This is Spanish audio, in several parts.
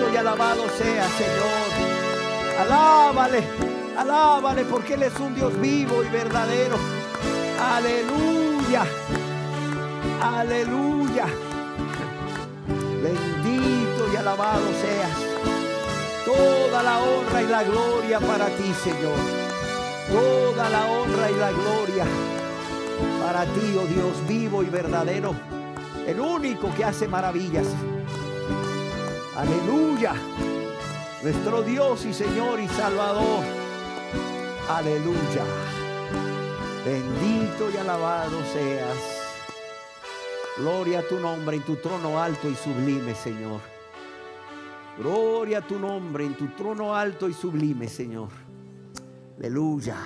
Bendito y alabado sea, Señor. Alábale, alábale, porque Él es un Dios vivo y verdadero. Aleluya, aleluya. Bendito y alabado seas. Toda la honra y la gloria para ti, Señor. Toda la honra y la gloria para ti, oh Dios vivo y verdadero, el único que hace maravillas. Aleluya, nuestro Dios y Señor y Salvador. Aleluya, bendito y alabado seas. Gloria a tu nombre en tu trono alto y sublime, Señor. Gloria a tu nombre en tu trono alto y sublime, Señor. Aleluya,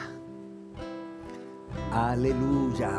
aleluya.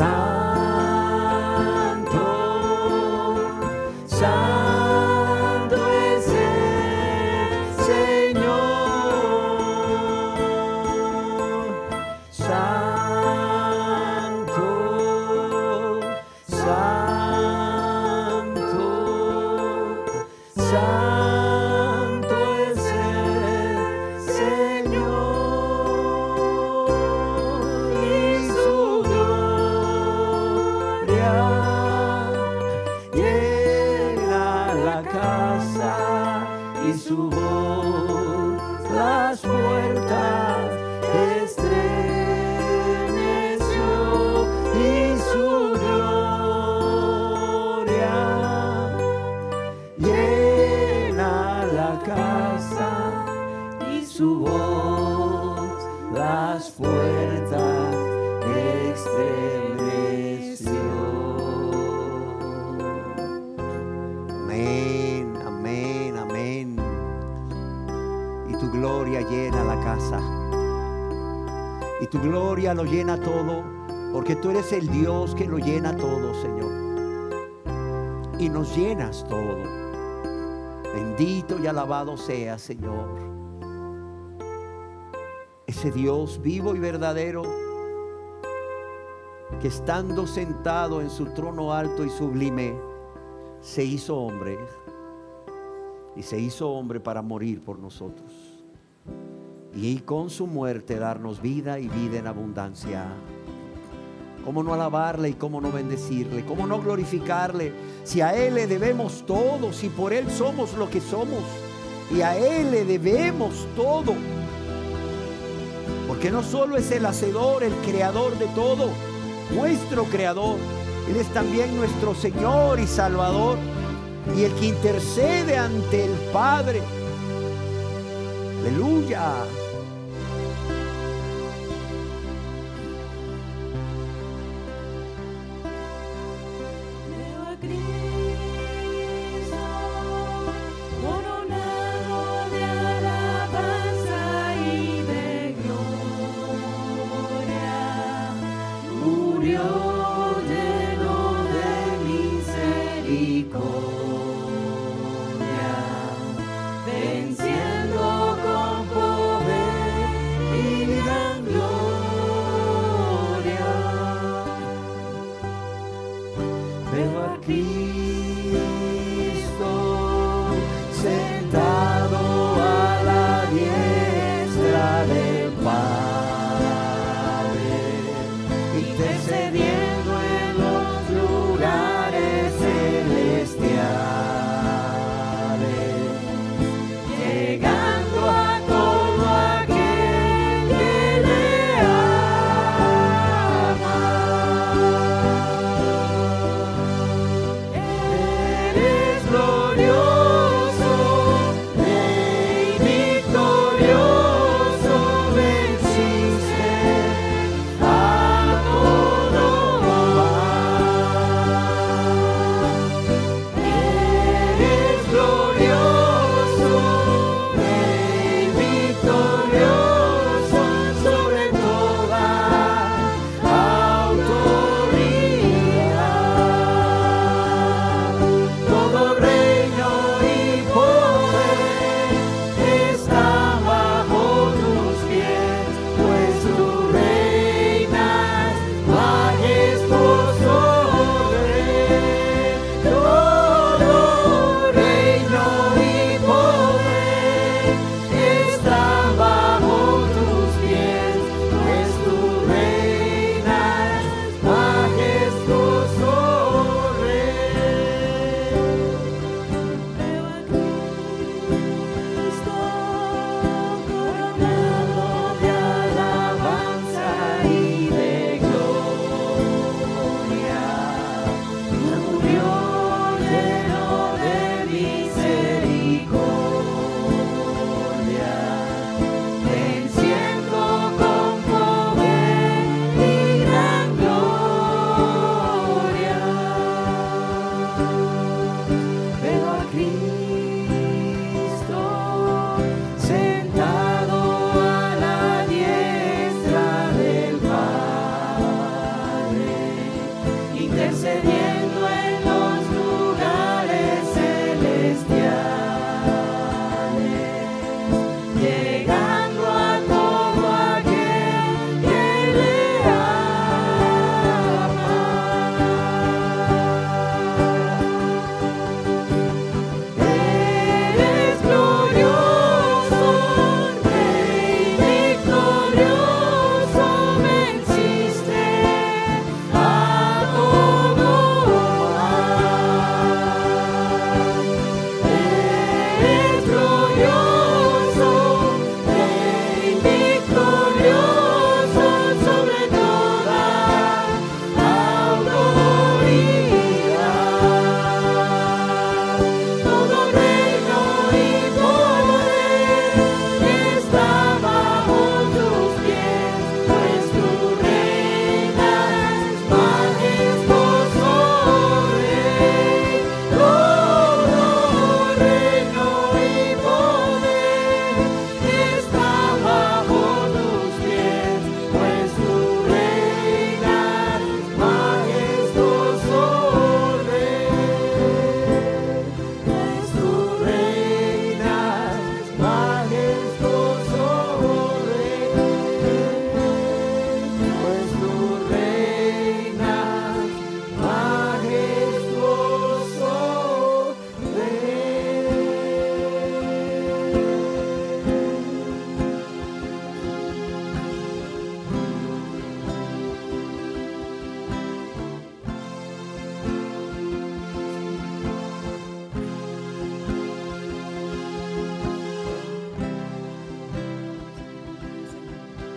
Santo. y su voz las puertas estremeció y su gloria llena la casa y su voz las puertas estremeció. Amén, amén, amén. Y tu gloria llena la casa. Y tu gloria lo llena todo, porque tú eres el Dios que lo llena todo, Señor. Y nos llenas todo. Bendito y alabado sea, Señor. Ese Dios vivo y verdadero, que estando sentado en su trono alto y sublime, se hizo hombre. Y se hizo hombre para morir por nosotros. Y con su muerte darnos vida y vida en abundancia. ¿Cómo no alabarle y cómo no bendecirle? ¿Cómo no glorificarle? Si a Él le debemos todo, si por Él somos lo que somos, y a Él le debemos todo. Porque no solo es el hacedor, el creador de todo, nuestro creador, Él es también nuestro Señor y Salvador, y el que intercede ante el Padre. Aleluya. Venciendo con poder.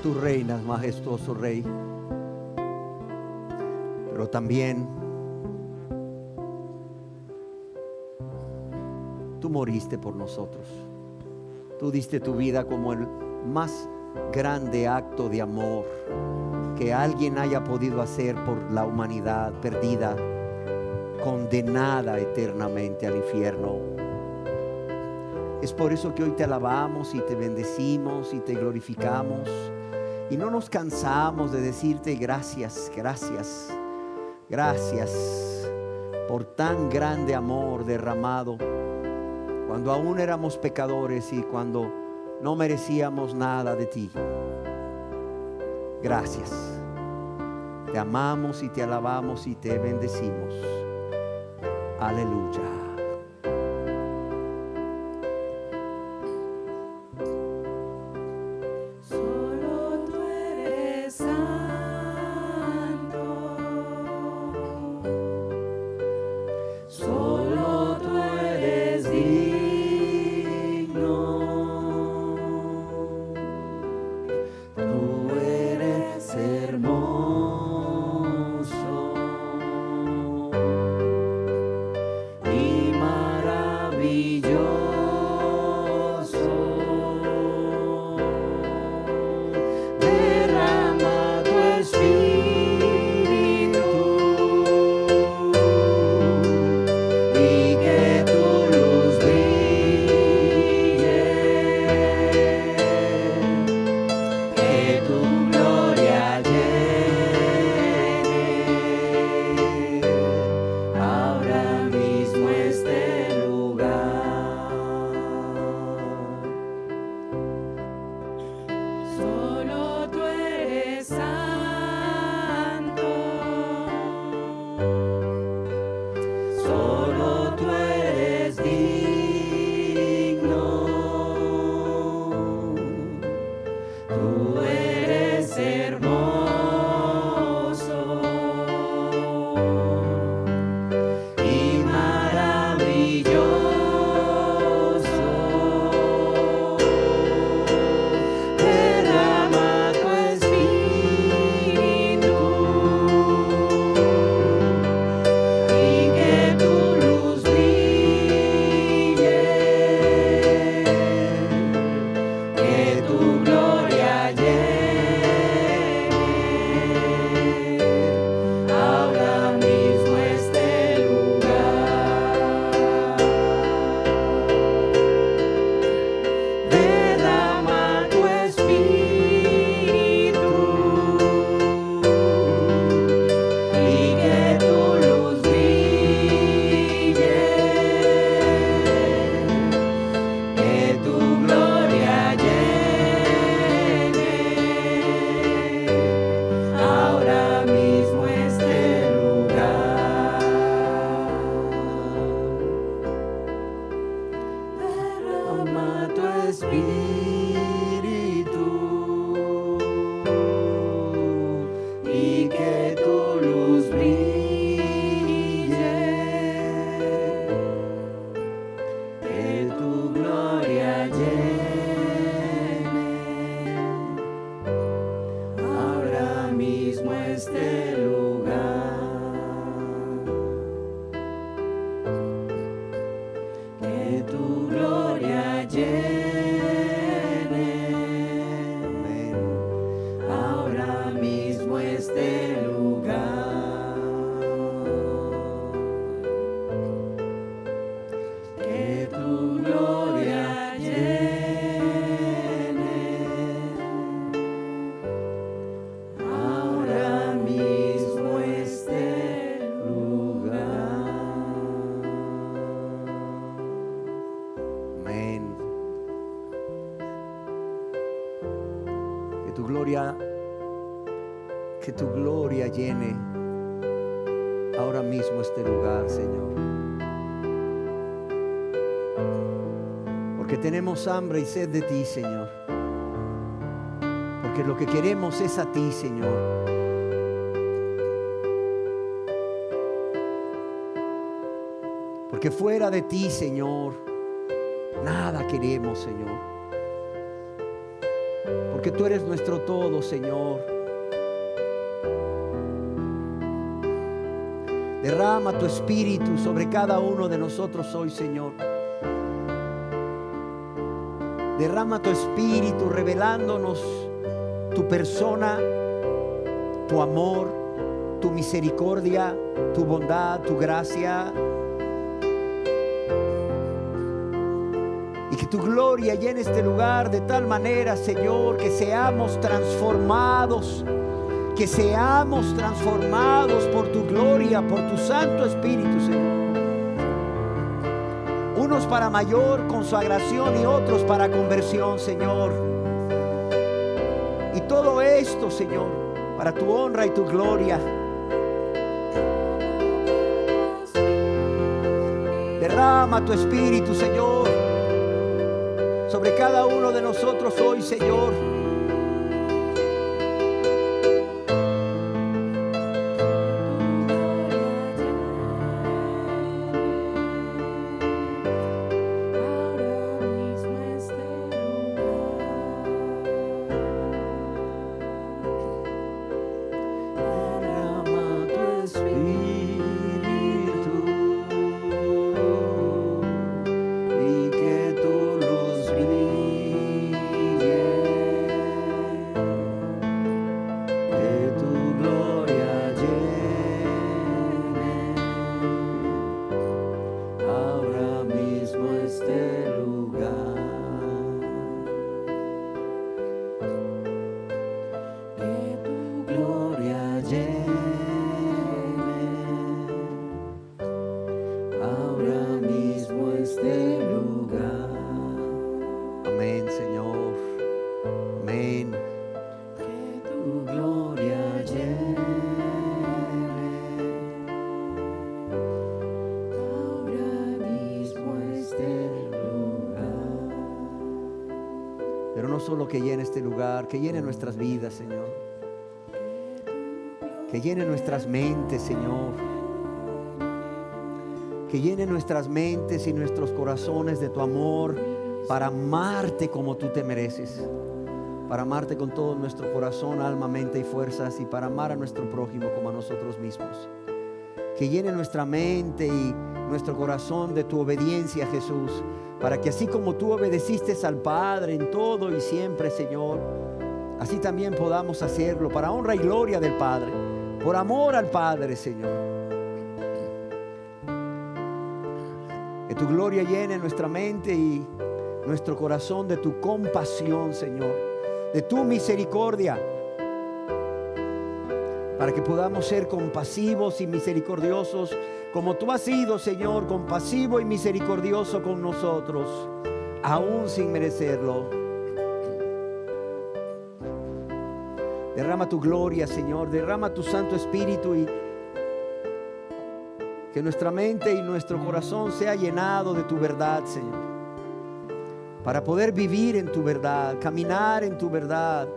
Tú reinas, majestuoso Rey. Pero también tú moriste por nosotros. Tú diste tu vida como el más grande acto de amor que alguien haya podido hacer por la humanidad perdida, condenada eternamente al infierno. Es por eso que hoy te alabamos y te bendecimos y te glorificamos, y no nos cansamos de decirte gracias, gracias, gracias por tan grande amor derramado cuando aún éramos pecadores y cuando no merecíamos nada de ti. Gracias. Te amamos y te alabamos y te bendecimos. Aleluya. Que tu gloria llene ahora mismo este lugar, Señor. Porque tenemos hambre y sed de ti, Señor. Porque lo que queremos es a ti, Señor. Porque fuera de ti, Señor, nada queremos, Señor. porque tú eres nuestro todo, Señor. Derrama tu espíritu sobre cada uno de nosotros hoy, Señor. Derrama tu espíritu revelándonos tu persona, tu amor, tu misericordia, tu bondad, tu gracia. Y que tu gloria llene este lugar de tal manera, Señor, que seamos transformados. Que seamos transformados por tu gloria, por tu Santo Espíritu, Señor. Unos para mayor consagración y otros para conversión, Señor. Y todo esto, Señor, para tu honra y tu gloria. Derrama tu Espíritu, Señor, sobre cada uno de nosotros hoy, Señor. Solo que llene este lugar, que llene nuestras vidas, Señor. Que llene nuestras mentes, Señor. Que llene nuestras mentes y nuestros corazones de tu amor para amarte como tú te mereces. Para amarte con todo nuestro corazón, alma, mente y fuerzas, y para amar a nuestro prójimo como a nosotros mismos. Que llene nuestra mente y nuestro corazón de tu obediencia, Jesús, para que así como tú obedeciste al Padre en todo y siempre, Señor, así también podamos hacerlo para honra y gloria del Padre, por amor al Padre, Señor. Que tu gloria llene nuestra mente y nuestro corazón de tu compasión, Señor, de tu misericordia, para que podamos ser compasivos y misericordiosos como tú has sido, Señor, compasivo y misericordioso con nosotros, aún sin merecerlo. Derrama tu gloria, Señor, derrama tu Santo Espíritu y que nuestra mente y nuestro corazón sea llenado de tu verdad, Señor, para poder vivir en tu verdad, caminar en tu verdad,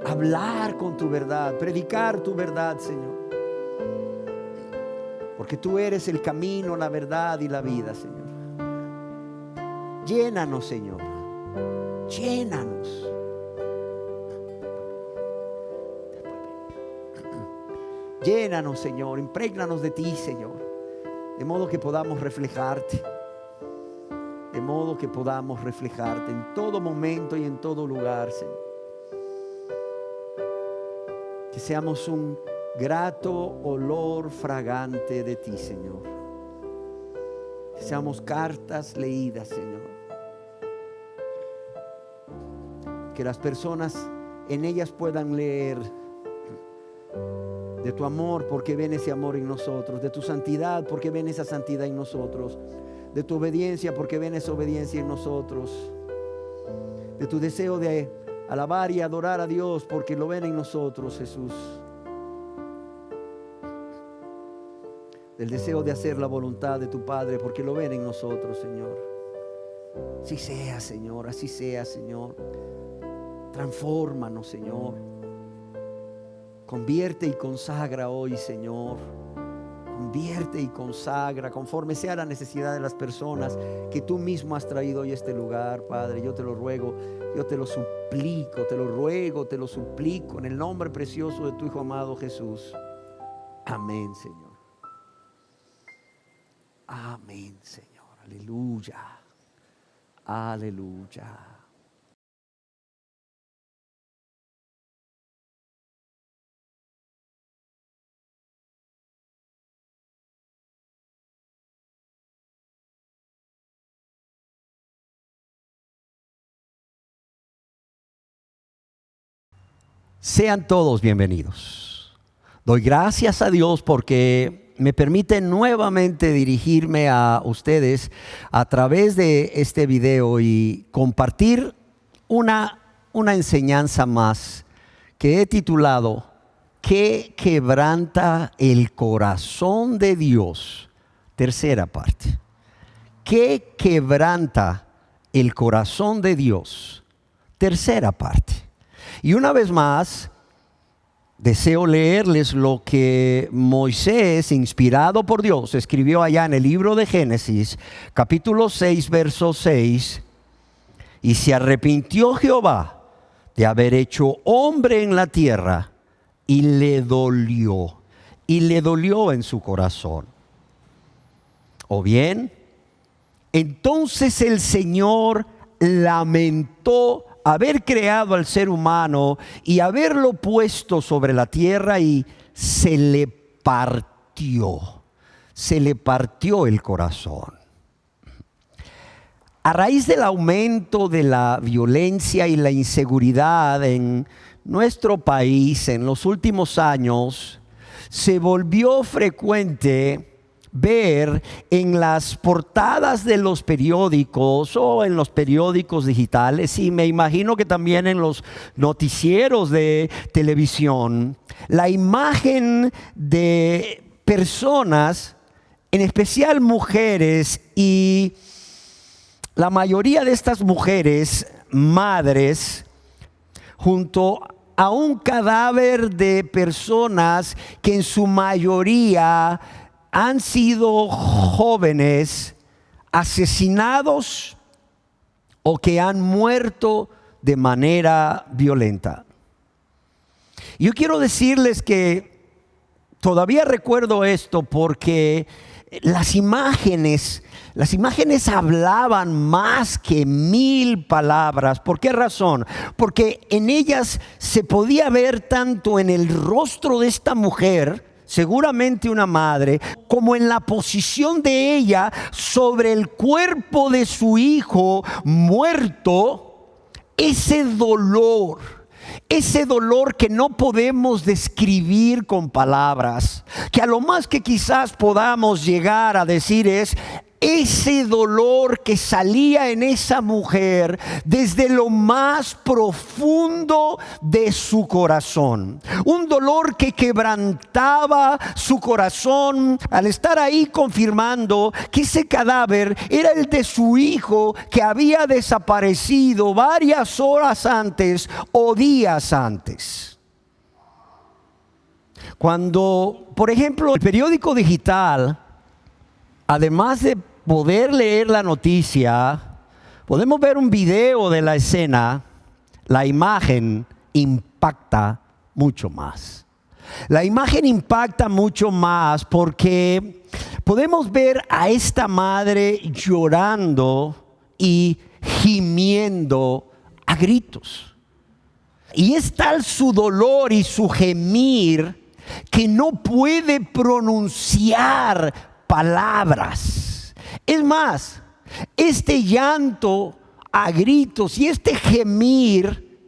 hablar con tu verdad, predicar tu verdad, Señor. Porque tú eres el camino, la verdad y la vida, Señor. Llénanos, Señor. Llénanos. Llénanos, Señor. Imprégnanos de ti, Señor. De modo que podamos reflejarte. De modo que podamos reflejarte en todo momento y en todo lugar, Señor. Que seamos un grato olor fragante de ti, Señor. Que seamos cartas leídas, Señor. Que las personas en ellas puedan leer de tu amor, porque ven ese amor en nosotros, de tu santidad, porque ven esa santidad en nosotros, de tu obediencia, porque ven esa obediencia en nosotros, de tu deseo de alabar y adorar a Dios, porque lo ven en nosotros, Jesús. Del deseo de hacer la voluntad de tu Padre, porque lo ven en nosotros, Señor. Así sea, Señor, así sea, Señor. Transfórmanos, Señor. Convierte y consagra hoy, Señor. convierte y consagra conforme sea la necesidad de las personas que tú mismo has traído hoy a este lugar, Padre. Yo te lo ruego, yo te lo suplico, te lo ruego, te lo suplico en el nombre precioso de tu Hijo amado Jesús. Amén, Señor. Amén, Señor. Aleluya. Aleluya. Sean todos bienvenidos. Doy gracias a Dios porque me permite nuevamente dirigirme a ustedes a través de este video y compartir una enseñanza más que he titulado ¿Qué quebranta el corazón de Dios? Tercera parte. ¿Qué quebranta el corazón de Dios? Tercera parte. Y una vez más, deseo leerles lo que Moisés, inspirado por Dios, escribió allá en el libro de Génesis, capítulo 6, verso 6. Y se arrepintió Jehová de haber hecho hombre en la tierra, y le dolió en su corazón. O bien, entonces el Señor lamentó haber creado al ser humano y haberlo puesto sobre la tierra, y se le partió el corazón. A raíz del aumento de la violencia y la inseguridad en nuestro país en los últimos años, se volvió frecuente ver en las portadas de los periódicos o en los periódicos digitales, y me imagino que también en los noticieros de televisión, la imagen de personas, en especial mujeres, y la mayoría de estas mujeres, madres, junto a un cadáver de personas que en su mayoría han sido jóvenes asesinados o que han muerto de manera violenta. Yo quiero decirles que todavía recuerdo esto porque las imágenes hablaban más que 1000 palabras. ¿Por qué razón? Porque en ellas se podía ver tanto en el rostro de esta mujer, seguramente una madre, como en la posición de ella sobre el cuerpo de su hijo muerto, ese dolor que no podemos describir con palabras, que a lo más que quizás podamos llegar a decir es ese dolor que salía en esa mujer desde lo más profundo de su corazón. Un dolor que quebrantaba su corazón al estar ahí confirmando que ese cadáver era el de su hijo que había desaparecido varias horas antes o días antes. Cuando, por ejemplo, el periódico digital, además de poder leer la noticia, podemos ver un video de la escena, la imagen impacta mucho más. La imagen impacta mucho más porque podemos ver a esta madre llorando y gimiendo a gritos. Y es tal su dolor y su gemir que no puede pronunciar palabras. Es más, este llanto a gritos y este gemir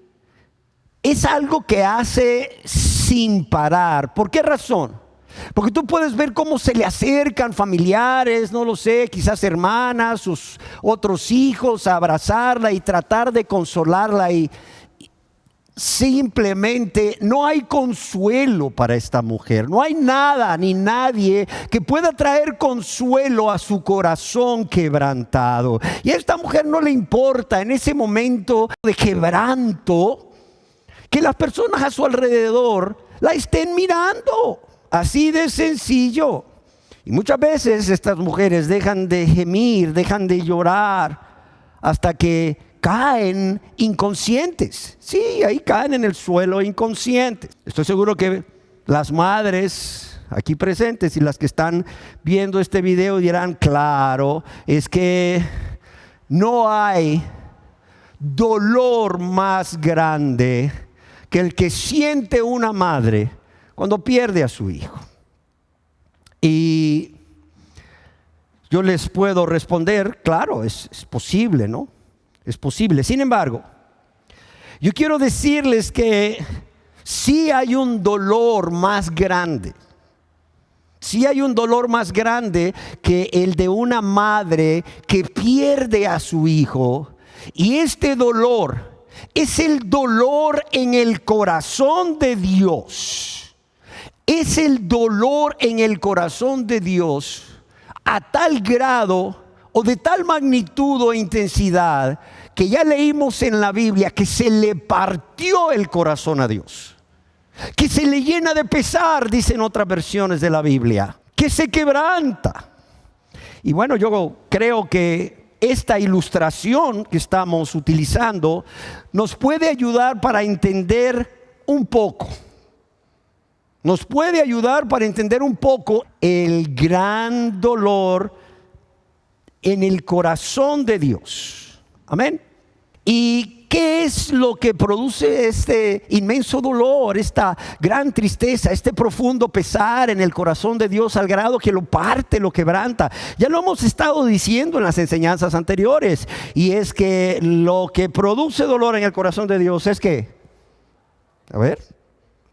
es algo que hace sin parar. ¿Por qué razón? Porque tú puedes ver cómo se le acercan familiares, no lo sé, quizás hermanas, sus otros hijos, a abrazarla y tratar de consolarla, y simplemente no hay consuelo para esta mujer. No hay nada ni nadie que pueda traer consuelo a su corazón quebrantado. Y a esta mujer no le importa en ese momento de quebranto que las personas a su alrededor la estén mirando. Así de sencillo. Y muchas veces estas mujeres dejan de gemir, dejan de llorar hasta que caen inconscientes. Sí, ahí caen en el suelo inconscientes. Estoy seguro que las madres aquí presentes y las que están viendo este video dirán, claro, es que no hay dolor más grande que el que siente una madre cuando pierde a su hijo. Y yo les puedo responder, claro, es posible, ¿no? Es posible. Sin embargo, yo quiero decirles que sí hay un dolor más grande. Sí hay un dolor más grande que el de una madre que pierde a su hijo. Y este dolor es el dolor en el corazón de Dios. Es el dolor en el corazón de Dios a tal grado o de tal magnitud o intensidad que ya leímos en la Biblia que se le partió el corazón a Dios, que se le llena de pesar, dicen otras versiones de la Biblia, que se quebranta. Y bueno, yo creo que esta ilustración que estamos utilizando nos puede ayudar para entender un poco. Nos puede ayudar para entender un poco el gran dolor en el corazón de Dios. Amén. ¿Y qué es lo que produce este inmenso dolor, esta gran tristeza, este profundo pesar en el corazón de Dios al grado que lo parte, lo quebranta? Ya lo hemos estado diciendo en las enseñanzas anteriores. Y es que lo que produce dolor en el corazón de Dios es que,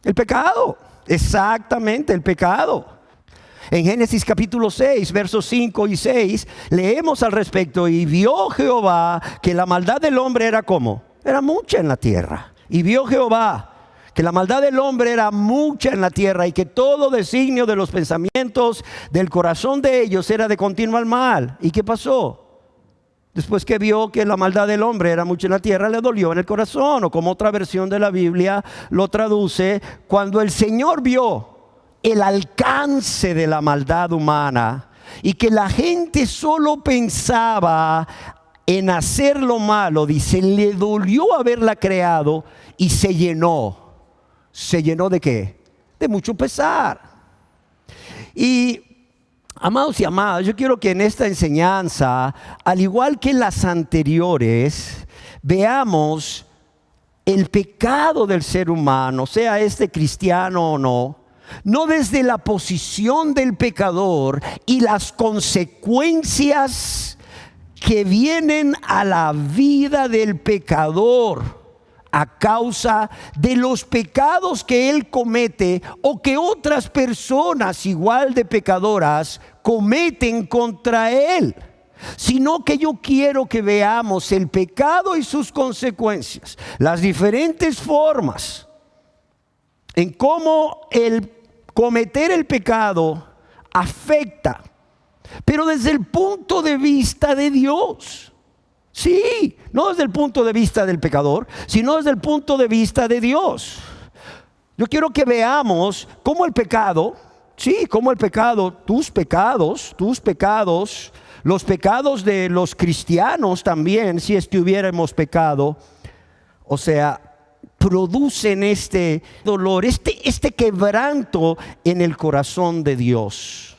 el pecado. Exactamente, el pecado. En Génesis capítulo 6, versos 5 y 6, leemos al respecto. Y vio Jehová que la maldad del hombre era ¿cómo? Era mucha en la tierra. Y vio Jehová que la maldad del hombre era mucha en la tierra y que todo designio de los pensamientos del corazón de ellos era de continuo mal. ¿Y qué pasó? Después que vio que la maldad del hombre era mucha en la tierra, le dolió en el corazón. O como otra versión de la Biblia lo traduce, cuando el Señor vio el alcance de la maldad humana y que la gente solo pensaba en hacer lo malo, dice, le dolió haberla creado y se llenó. ¿Se llenó de qué? De mucho pesar. Y amados y amadas, yo quiero que en esta enseñanza, al igual que las anteriores, veamos el pecado del ser humano, sea este cristiano o no desde la posición del pecador y las consecuencias que vienen a la vida del pecador a causa de los pecados que él comete o que otras personas igual de pecadoras cometen contra él, sino que yo quiero que veamos el pecado y sus consecuencias, las diferentes formas en cómo el cometer el pecado afecta, pero desde el punto de vista de Dios. Sí, no desde el punto de vista del pecador, sino desde el punto de vista de Dios. Yo quiero que veamos cómo el pecado, cómo el pecado, tus pecados, los pecados de los cristianos también, si es que hubiéramos pecado, o sea, producen este dolor, este quebranto en el corazón de Dios,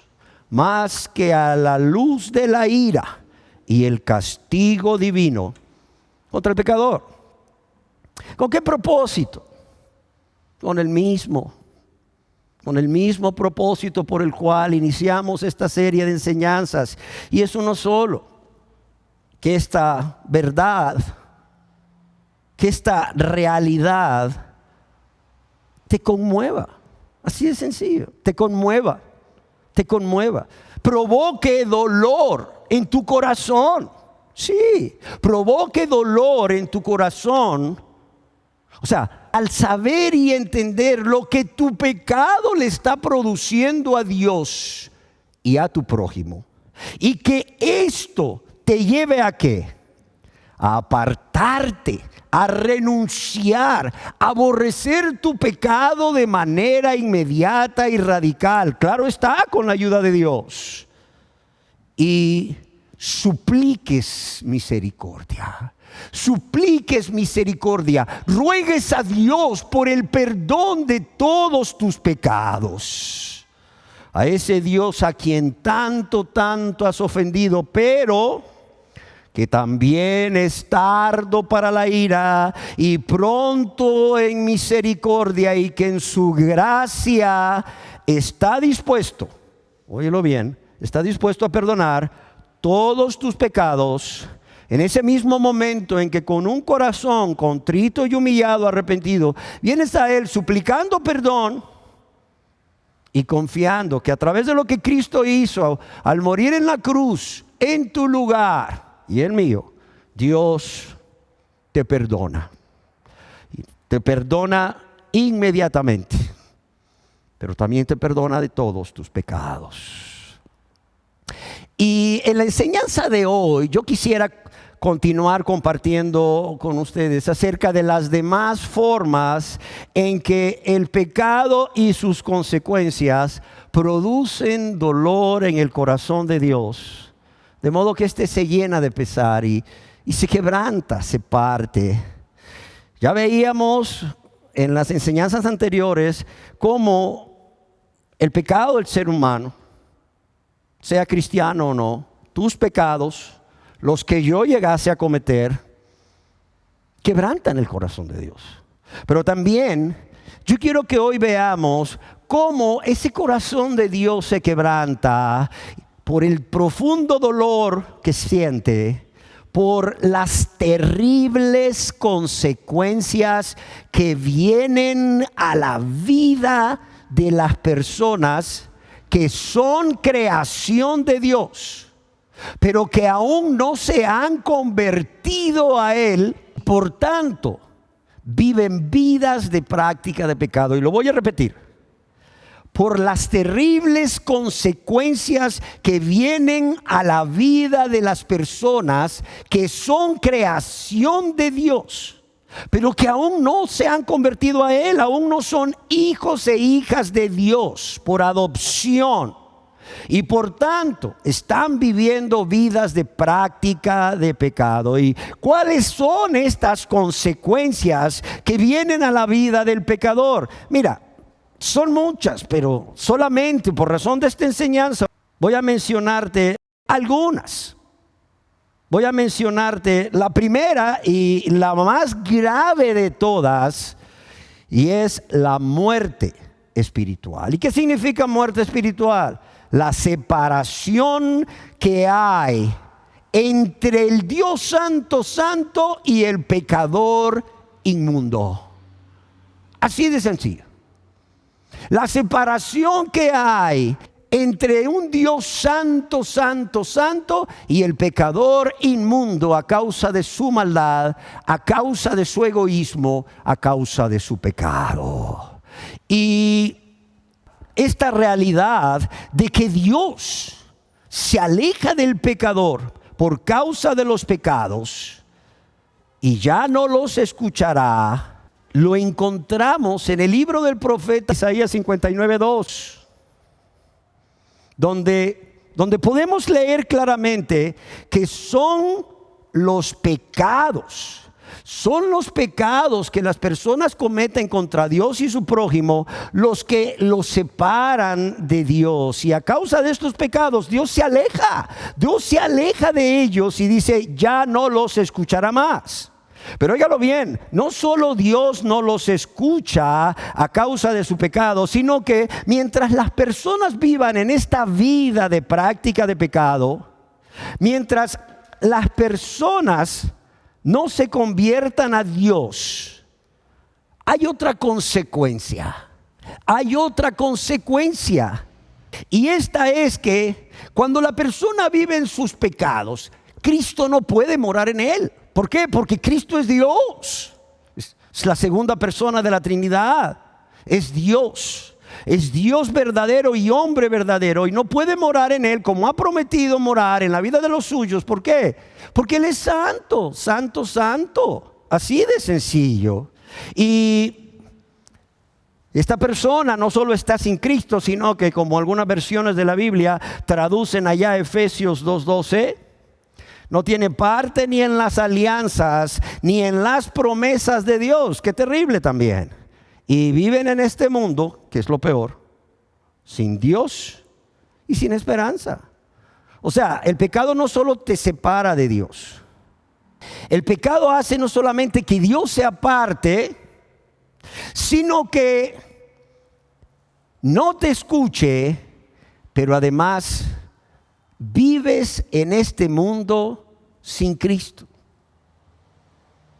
más que a la luz de la ira y el castigo divino contra el pecador. ¿Con qué propósito? Con el mismo propósito por el cual iniciamos esta serie de enseñanzas, y es uno solo: que esta verdad, que esta realidad te conmueva. Así de sencillo, te conmueva, provoque dolor en tu corazón. Sí, provoque dolor en tu corazón. O sea, al saber y entender lo que tu pecado le está produciendo a Dios y a tu prójimo, y que esto te lleve a ¿qué? a apartarte, a renunciar, a aborrecer tu pecado de manera inmediata y radical. Claro está, con la ayuda de Dios. Y supliques misericordia. Supliques misericordia. Ruegues a Dios por el perdón de todos tus pecados. A ese Dios a quien tanto has ofendido, pero que también es tardo para la ira y pronto en misericordia, y que en su gracia está dispuesto, óyelo bien, está dispuesto a perdonar todos tus pecados en ese mismo momento en que con un corazón contrito y humillado, arrepentido, vienes a Él suplicando perdón y confiando que a través de lo que Cristo hizo al morir en la cruz en tu lugar y el mío, Dios te perdona. Te perdona inmediatamente, pero también te perdona de todos tus pecados. Y en la enseñanza de hoy yo quisiera continuar compartiendo con ustedes acerca de las demás formas en que el pecado y sus consecuencias producen dolor en el corazón de Dios, de modo que éste se llena de pesar y se quebranta, se parte. Ya veíamos en las enseñanzas anteriores cómo el pecado del ser humano, sea cristiano o no, tus pecados, los que yo llegase a cometer, quebrantan el corazón de Dios. Pero también yo quiero que hoy veamos cómo ese corazón de Dios se quebranta por el profundo dolor que siente, por las terribles consecuencias que vienen a la vida de las personas que son creación de Dios, pero que aún no se han convertido a Él, por tanto, viven vidas de práctica de pecado. Y lo voy a repetir: por las terribles consecuencias que vienen a la vida de las personas que son creación de Dios, pero que aún no se han convertido a Él, aún no son hijos e hijas de Dios por adopción. Y por tanto están viviendo vidas de práctica de pecado. ¿Y cuáles son estas consecuencias que vienen a la vida del pecador? Mira, son muchas, pero solamente por razón de esta enseñanza voy a mencionarte algunas. Voy a mencionarte la primera y la más grave de todas, y es la muerte espiritual. ¿Y qué significa muerte espiritual? La separación que hay entre el Dios santo, santo y el pecador inmundo. Así de sencillo. La separación que hay entre un Dios santo, santo, santo y el pecador inmundo a causa de su maldad, a causa de su egoísmo, a causa de su pecado. Y esta realidad de que Dios se aleja del pecador por causa de los pecados y ya no los escuchará, lo encontramos en el libro del profeta Isaías 59:2, donde podemos leer claramente que son los pecados que las personas cometen contra Dios y su prójimo los que los separan de Dios. Y a causa de estos pecados Dios se aleja de ellos y dice: ya no los escuchará más. Pero óigalo bien, no solo Dios no los escucha a causa de su pecado, sino que mientras las personas vivan en esta vida de práctica de pecado, mientras las personas no se conviertan a Dios, hay otra consecuencia. Y esta es que cuando la persona vive en sus pecados, Cristo no puede morar en él. ¿Por qué? Porque Cristo es Dios. Es la segunda persona de la Trinidad. Es Dios. Es Dios verdadero y hombre verdadero, y no puede morar en Él como ha prometido morar en la vida de los suyos. ¿Por qué? Porque Él es santo, santo, santo. Así de sencillo. Y esta persona no solo está sin Cristo, sino que, como algunas versiones de la Biblia traducen allá Efesios 2:12, no tiene parte ni en las alianzas, ni en las promesas de Dios. Qué terrible también. Y viven en este mundo, que es lo peor, sin Dios y sin esperanza. O sea, el pecado no solo te separa de Dios. El pecado hace no solamente que Dios se aparte, sino que no te escuche, pero además vives en este mundo sin Cristo,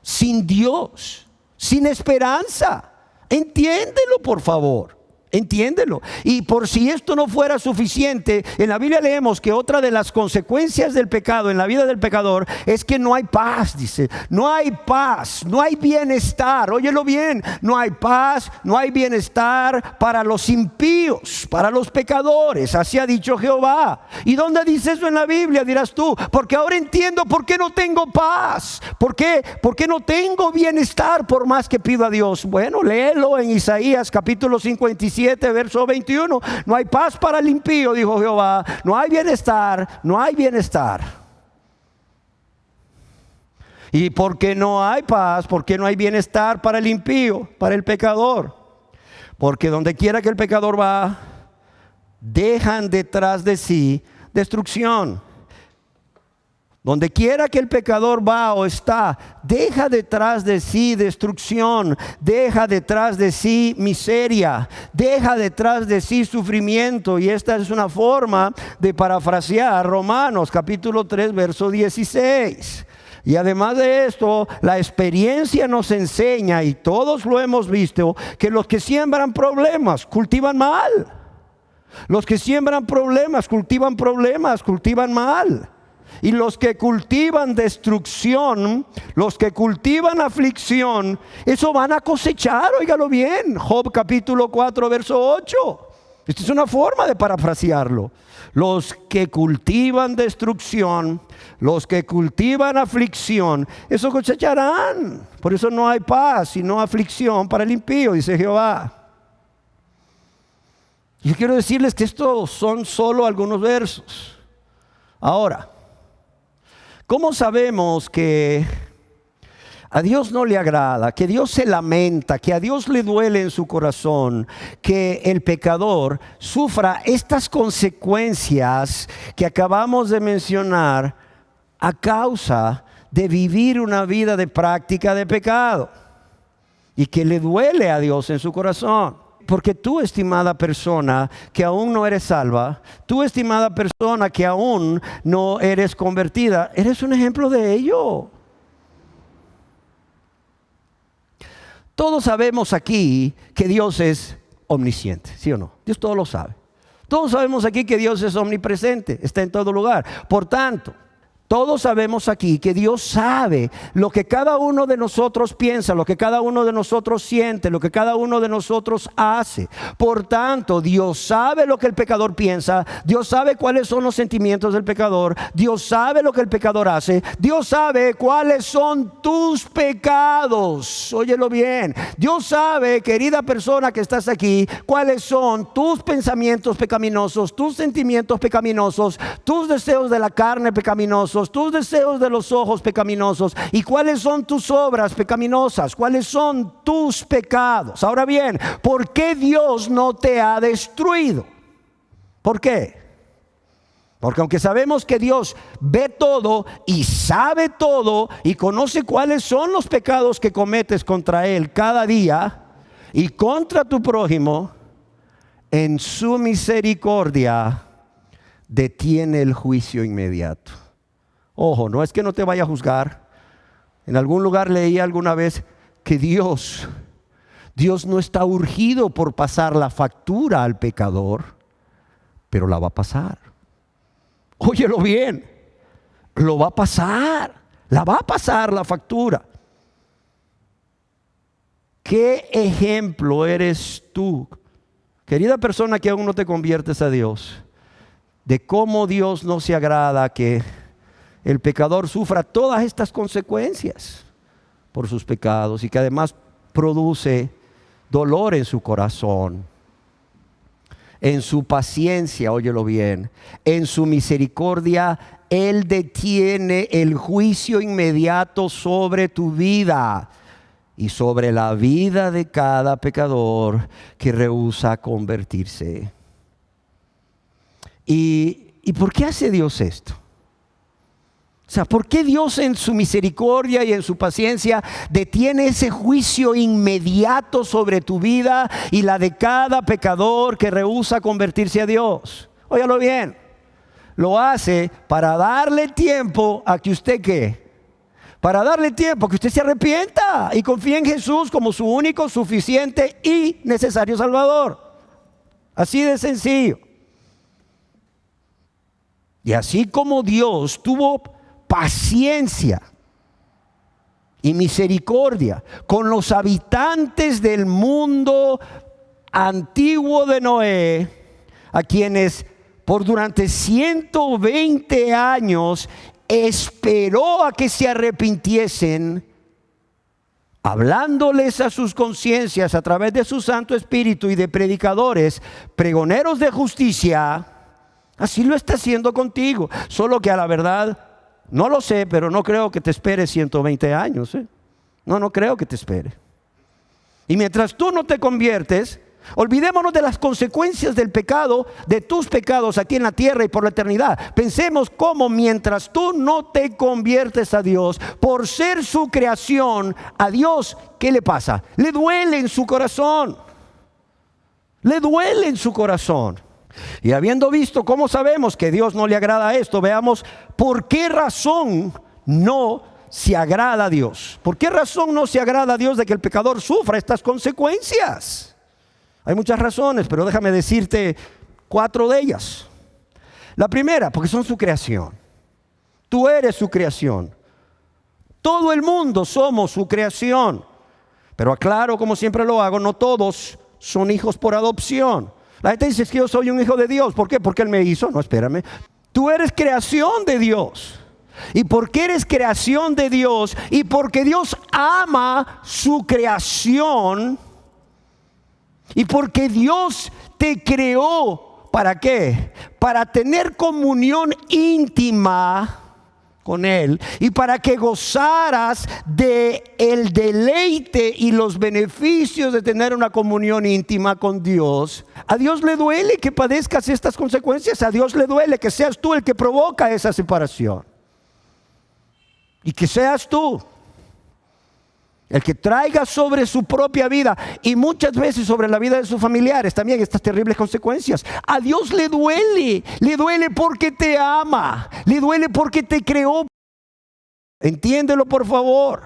sin Dios, sin esperanza. Entiéndelo, por favor. Entiéndelo. Y por si esto no fuera suficiente, en la Biblia leemos que otra de las consecuencias del pecado en la vida del pecador es que no hay paz, dice. No hay paz, no hay bienestar. Óyelo bien, no hay paz, no hay bienestar para los impíos, para los pecadores. Así ha dicho Jehová. ¿Y dónde dice eso en la Biblia? Dirás tú, porque ahora entiendo por qué no tengo paz. ¿Por qué? Porque no tengo bienestar por más que pido a Dios. Bueno, léelo en Isaías capítulo 57. Verso 21, no hay paz para el impío, dijo Jehová, no hay bienestar, no hay bienestar. ¿Y por qué no hay paz? ¿Por qué no hay bienestar para el impío, para el pecador? Porque donde quiera que el pecador va, dejan detrás de sí destrucción. Donde quiera que el pecador va o está, deja detrás de sí destrucción, deja detrás de sí miseria, deja detrás de sí sufrimiento. Y esta es una forma de parafrasear Romanos capítulo 3, verso 16. Y además de esto, la experiencia nos enseña, y todos lo hemos visto, que los que siembran problemas cultivan mal. Los que siembran problemas cultivan mal. Y los que cultivan destrucción, los que cultivan aflicción, eso van a cosechar, óigalo bien. Job capítulo 4, verso 8. Esta es una forma de parafrasearlo. Los que cultivan destrucción, los que cultivan aflicción, eso cosecharán. Por eso no hay paz y no aflicción para el impío, dice Jehová. Yo quiero decirles que estos son solo algunos versos. Ahora, ¿cómo sabemos que a Dios no le agrada, que Dios se lamenta, que a Dios le duele en su corazón que el pecador sufra estas consecuencias que acabamos de mencionar a causa de vivir una vida de práctica de pecado y que le duele a Dios en su corazón? Porque tú, estimada persona que aún no eres salva, tú, estimada persona que aún no eres convertida, eres un ejemplo de ello. Todos sabemos aquí que Dios es omnisciente, ¿sí o no? Dios todo lo sabe. Todos sabemos aquí que Dios es omnipresente, está en todo lugar. Por tanto, todos sabemos aquí que Dios sabe lo que cada uno de nosotros piensa, lo que cada uno de nosotros siente, lo que cada uno de nosotros hace. Por tanto, Dios sabe lo que el pecador piensa, Dios sabe cuáles son los sentimientos del pecador, Dios sabe lo que el pecador hace, Dios sabe cuáles son tus pecados. Óyelo bien, Dios sabe, querida persona que estás aquí, cuáles son tus pensamientos pecaminosos, tus sentimientos pecaminosos, tus deseos de la carne pecaminosos, tus deseos de los ojos pecaminosos, y cuáles son tus obras pecaminosas, cuáles son tus pecados. Ahora bien, ¿por qué Dios no te ha destruido? ¿Por qué? Porque aunque sabemos que Dios ve todo y sabe todo y conoce cuáles son los pecados que cometes contra Él cada día y contra tu prójimo, en su misericordia detiene el juicio inmediato. Ojo, no es que no te vaya a juzgar. En algún lugar leí alguna vez que Dios no está urgido por pasar la factura al pecador, pero la va a pasar. Óyelo bien, lo va a pasar, la va a pasar la factura. ¿Qué ejemplo eres tú Querida persona que aún no te conviertes a Dios, de cómo Dios no se agrada que el pecador sufra todas estas consecuencias por sus pecados y que además produce dolor en su corazón, en su paciencia, óyelo bien, en su misericordia. Él detiene el juicio inmediato sobre tu vida y sobre la vida de cada pecador que rehúsa convertirse. ¿Y por qué hace Dios esto? O sea, ¿por qué Dios en su misericordia y en su paciencia detiene ese juicio inmediato sobre tu vida y la de cada pecador que rehúsa convertirse a Dios? Óyalo bien, lo hace para darle tiempo a que usted ¿qué? Para darle tiempo a que usted se arrepienta y confíe en Jesús como su único, suficiente y necesario Salvador. Así de sencillo. Y así como Dios tuvo paciencia y misericordia con los habitantes del mundo antiguo de Noé, a quienes durante 120 años esperó a que se arrepintiesen, hablándoles a sus conciencias a través de su Santo Espíritu y de predicadores, pregoneros de justicia. Así lo está haciendo contigo, solo que a la verdad no lo sé, pero no creo que te espere 120 años. No creo que te espere. Y mientras tú no te conviertes, olvidémonos de las consecuencias del pecado, de tus pecados aquí en la tierra y por la eternidad. Pensemos cómo mientras tú no te conviertes a Dios, por ser su creación, a Dios, ¿qué le pasa? Le duele en su corazón. Le duele en su corazón. Y habiendo visto cómo sabemos que Dios no le agrada esto, veamos por qué razón no se agrada a Dios. ¿Por qué razón no se agrada a Dios de que el pecador sufra estas consecuencias? Hay muchas razones, pero déjame decirte 4 de ellas. La primera, porque son su creación. Tú eres su creación. Todo el mundo somos su creación. Pero aclaro, como siempre lo hago, no todos son hijos por adopción. La gente dice que yo soy un hijo de Dios. ¿Por qué? Porque Él me hizo. No, espérame. Tú eres creación de Dios. Y porque eres creación de Dios y porque Dios ama su creación y porque Dios te creó, ¿para qué? Para tener comunión íntima con Él y para que gozaras de el deleite y los beneficios de tener una comunión íntima con Dios. A Dios le duele que padezcas estas consecuencias. A Dios le duele que seas tú el que provoca esa separación y que seas tú el que traiga sobre su propia vida y muchas veces sobre la vida de sus familiares también estas terribles consecuencias. A Dios le duele porque te ama, le duele porque te creó. Entiéndelo, por favor.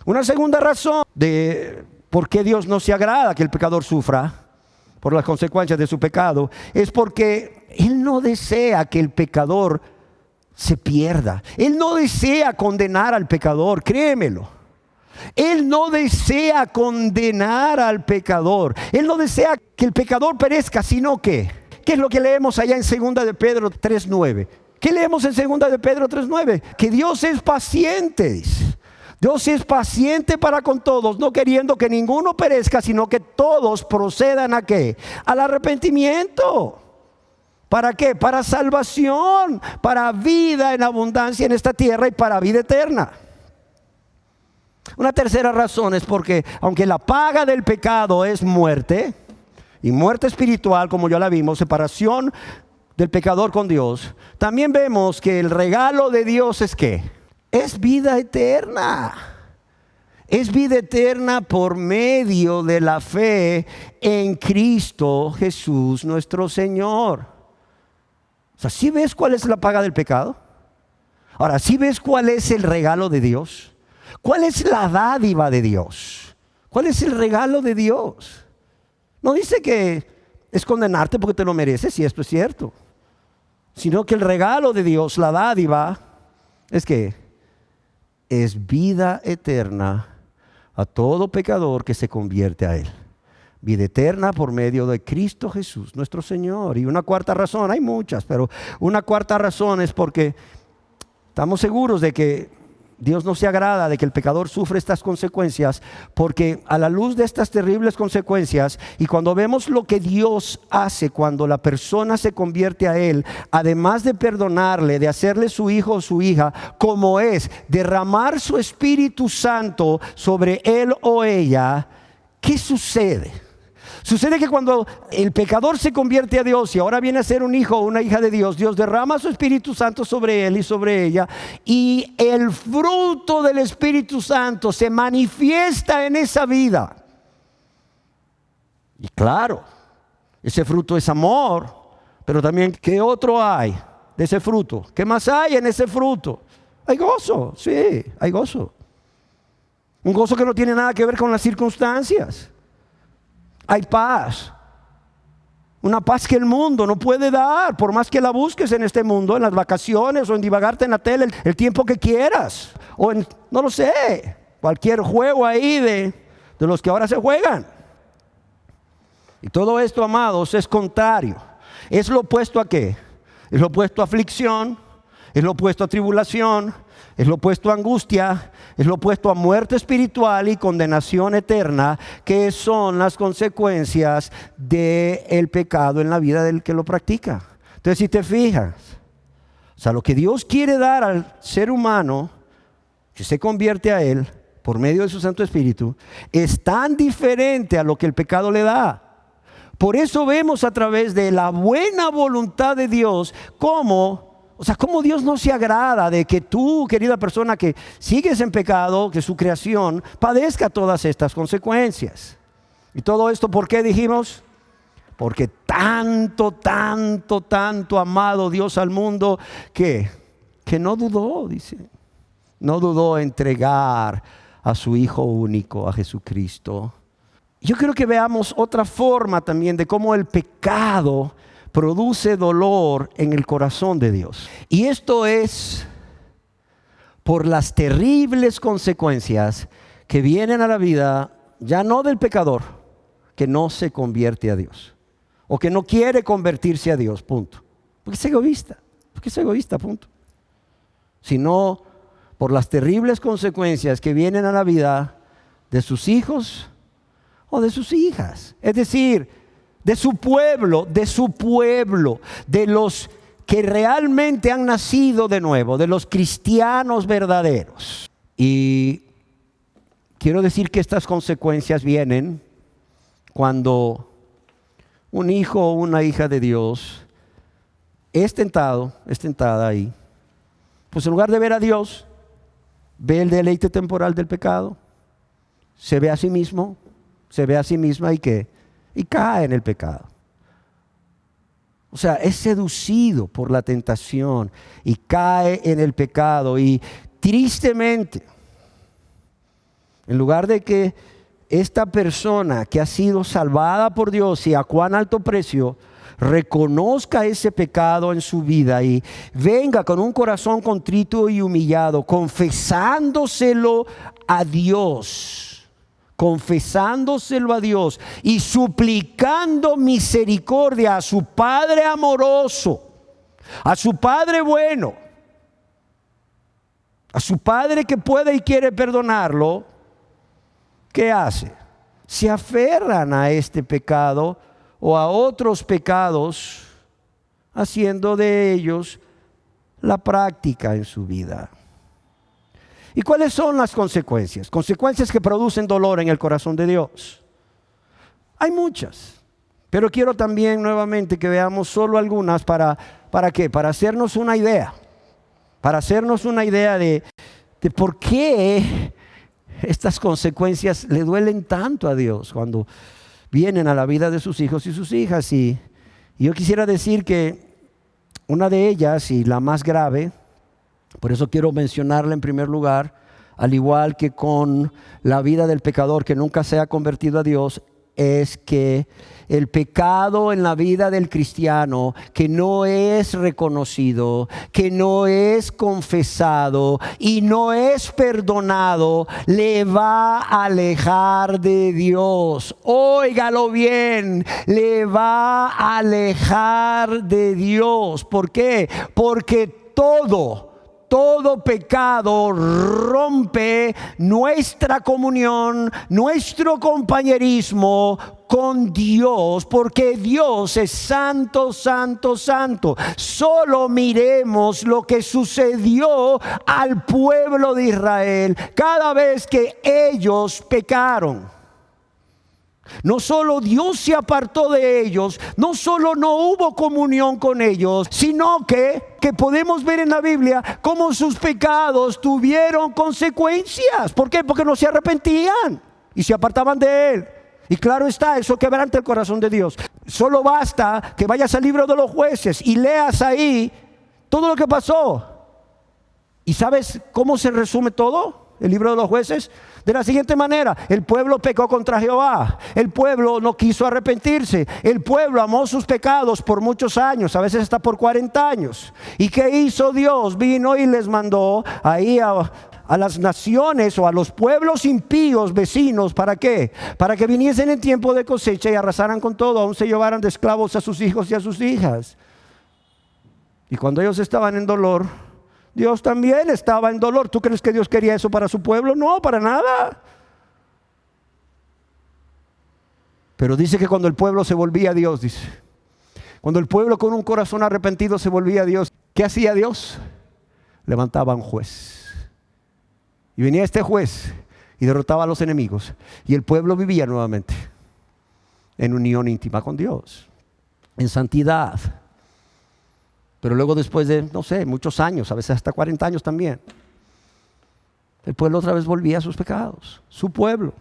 Una segunda razón de por qué Dios no se agrada que el pecador sufra por las consecuencias de su pecado es porque Él no desea que el pecador se pierda. Él no desea condenar al pecador, créemelo. Él no desea condenar al pecador. Él no desea que el pecador perezca, sino que, ¿qué es lo que leemos allá en 2 de Pedro 3:9? ¿Qué leemos en 2 de Pedro 3:9? Que Dios es paciente. Dios es paciente para con todos, no queriendo que ninguno perezca, sino que todos procedan ¿a qué? Al arrepentimiento. ¿Para qué? Para salvación, para vida en abundancia en esta tierra y para vida eterna. Una tercera razón es porque aunque la paga del pecado es muerte, y muerte espiritual como ya la vimos, separación del pecador con Dios, también vemos que el regalo de Dios es ¿qué? Es vida eterna. Es vida eterna por medio de la fe en Cristo Jesús nuestro Señor. O sea, ¿sí ves cuál es la paga del pecado? Ahora, ¿sí ves cuál es el regalo de Dios? ¿Cuál es la dádiva de Dios? ¿Cuál es el regalo de Dios? No dice que es condenarte porque te lo mereces, y esto es cierto, sino que el regalo de Dios, la dádiva, es que es vida eterna a todo pecador que se convierte a Él. vida eterna por medio de Cristo Jesús, nuestro Señor. Y una cuarta razón, hay muchas, pero una cuarta razón es porque estamos seguros de que Dios no se agrada de que el pecador sufra estas consecuencias, porque a la luz de estas terribles consecuencias, y cuando vemos lo que Dios hace cuando la persona se convierte a Él, además de perdonarle, de hacerle su hijo o su hija, como es derramar su Espíritu Santo sobre él o ella, ¿qué sucede? Sucede que cuando el pecador se convierte a Dios y ahora viene a ser un hijo o una hija de Dios, Dios derrama su Espíritu Santo sobre él y sobre ella, y el fruto del Espíritu Santo se manifiesta en esa vida. Y claro, ese fruto es amor, pero también, ¿qué otro hay de ese fruto? ¿Qué más hay en ese fruto? Hay gozo, sí, hay gozo. Un gozo que no tiene nada que ver con las circunstancias. Hay paz, una paz que el mundo no puede dar, por más que la busques en este mundo, en las vacaciones o en divagarte en la tele el tiempo que quieras, o en, no lo sé, cualquier juego ahí de los que ahora se juegan. Y todo esto, amados, es contrario. ¿Es lo opuesto a qué? Es lo opuesto a aflicción, es lo opuesto a tribulación, es lo opuesto a angustia, es lo opuesto a muerte espiritual y condenación eterna, que son las consecuencias del pecado en la vida del que lo practica. Entonces, si te fijas, o sea, lo que Dios quiere dar al ser humano que se convierte a Él por medio de su Santo Espíritu es tan diferente a lo que el pecado le da. Por eso vemos a través de la buena voluntad de Dios cómo Dios no se agrada de que tú, querida persona que sigues en pecado, que su creación padezca todas estas consecuencias. Y todo esto, ¿por qué dijimos? Porque tanto amado Dios al mundo que no dudó, dice. No dudó entregar a su Hijo único, a Jesucristo. Yo quiero que veamos otra forma también de cómo el pecado produce dolor en el corazón de Dios. Y esto es por las terribles consecuencias que vienen a la vida, ya no del pecador, que no se convierte a Dios, o que no quiere convertirse a Dios, punto. Porque es egoísta, punto. Sino por las terribles consecuencias que vienen a la vida de sus hijos o de sus hijas. Es decir, de su pueblo, de los que realmente han nacido de nuevo, de los cristianos verdaderos. Y quiero decir que estas consecuencias vienen cuando un hijo o una hija de Dios es tentada ahí. Pues en lugar de ver a Dios, ve el deleite temporal del pecado, se ve a sí mismo, se ve a sí misma y cae en el pecado. O sea, es seducido por la tentación y cae en el pecado. Y tristemente, en lugar de que esta persona que ha sido salvada por Dios y a cuán alto precio, reconozca ese pecado en su vida y venga con un corazón contrito y humillado, confesándoselo a Dios, y suplicando misericordia a su Padre amoroso, a su Padre bueno, a su Padre que puede y quiere perdonarlo. ¿Qué hace? Se aferran a este pecado o a otros pecados, haciendo de ellos la práctica en su vida. ¿Y cuáles son las consecuencias? Consecuencias que producen dolor en el corazón de Dios. Hay muchas, pero quiero también nuevamente que veamos solo algunas. ¿Para qué? Para hacernos una idea. Para hacernos una idea de por qué estas consecuencias le duelen tanto a Dios cuando vienen a la vida de sus hijos y sus hijas. Y yo quisiera decir que una de ellas, y la más grave, por eso quiero mencionarla en primer lugar, al igual que con la vida del pecador que nunca se ha convertido a Dios, es que el pecado en la vida del cristiano que no es reconocido, que no es confesado y no es perdonado, le va a alejar de Dios. Óigalo bien, le va a alejar de Dios. ¿Por qué? Porque todo pecado rompe nuestra comunión, nuestro compañerismo con Dios, porque Dios es santo, santo, santo. Solo miremos lo que sucedió al pueblo de Israel cada vez que ellos pecaron. No solo Dios se apartó de ellos, no solo no hubo comunión con ellos, sino que podemos ver en la Biblia cómo sus pecados tuvieron consecuencias. ¿Por qué? Porque no se arrepentían y se apartaban de Él. Y claro está, eso quebranta el corazón de Dios. Solo basta que vayas al libro de los Jueces y leas ahí todo lo que pasó. ¿Y sabes cómo se resume todo el libro de los Jueces? De la siguiente manera: el pueblo pecó contra Jehová, el pueblo no quiso arrepentirse, el pueblo amó sus pecados por muchos años, a veces hasta por 40 años. ¿Y qué hizo Dios? Vino y les mandó ahí a las naciones o a los pueblos impíos vecinos. ¿Para qué? Para que viniesen en tiempo de cosecha y arrasaran con todo, aún se llevaran de esclavos a sus hijos y a sus hijas. Y cuando ellos estaban en dolor, Dios también estaba en dolor. ¿Tú crees que Dios quería eso para su pueblo? No, para nada. Pero dice que cuando el pueblo se volvía a Dios, dice, cuando el pueblo con un corazón arrepentido se volvía a Dios, ¿qué hacía Dios? Levantaba un juez. Y venía este juez y derrotaba a los enemigos. Y el pueblo vivía nuevamente en unión íntima con Dios, en santidad. Pero luego, después de, no sé, muchos años, a veces hasta 40 años también, el pueblo otra vez volvía a sus pecados. Su pueblo.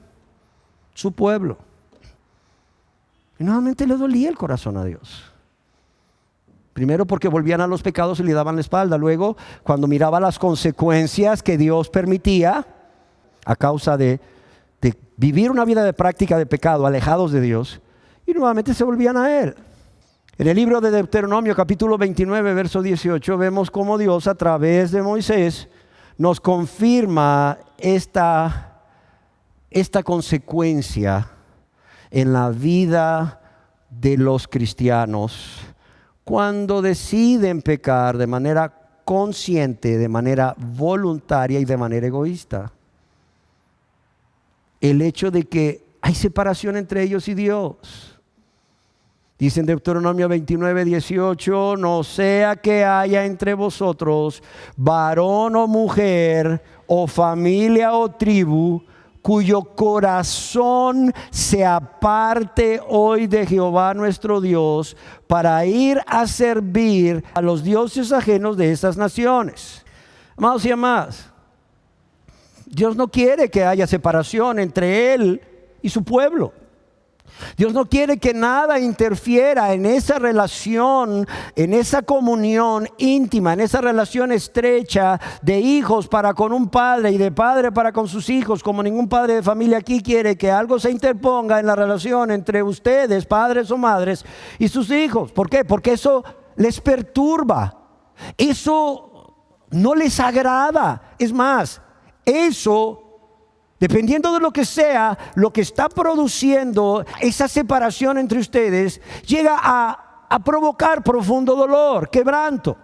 Y nuevamente le dolía el corazón a Dios. Primero porque volvían a los pecados y le daban la espalda. Luego, cuando miraba las consecuencias que Dios permitía a causa de vivir una vida de práctica de pecado, alejados de Dios, y nuevamente se volvían a Él. En el libro de Deuteronomio, capítulo 29, verso 18, vemos cómo Dios, a través de Moisés, nos confirma esta consecuencia en la vida de los cristianos cuando deciden pecar de manera consciente, de manera voluntaria y de manera egoísta. El hecho de que hay separación entre ellos y Dios. Dice en Deuteronomio 29, 18, no sea que haya entre vosotros varón o mujer o familia o tribu cuyo corazón se aparte hoy de Jehová nuestro Dios para ir a servir a los dioses ajenos de esas naciones. Amados y amadas, Dios no quiere que haya separación entre Él y su pueblo. Dios no quiere que nada interfiera en esa relación, en esa comunión íntima, en esa relación estrecha de hijos para con un padre y de padre para con sus hijos, como ningún padre de familia aquí quiere que algo se interponga en la relación entre ustedes, padres o madres, y sus hijos. ¿Por qué? Porque eso les perturba, eso no les agrada. Es más, eso, dependiendo de lo que sea, lo que está produciendo esa separación entre ustedes, llega a provocar profundo dolor, quebranto.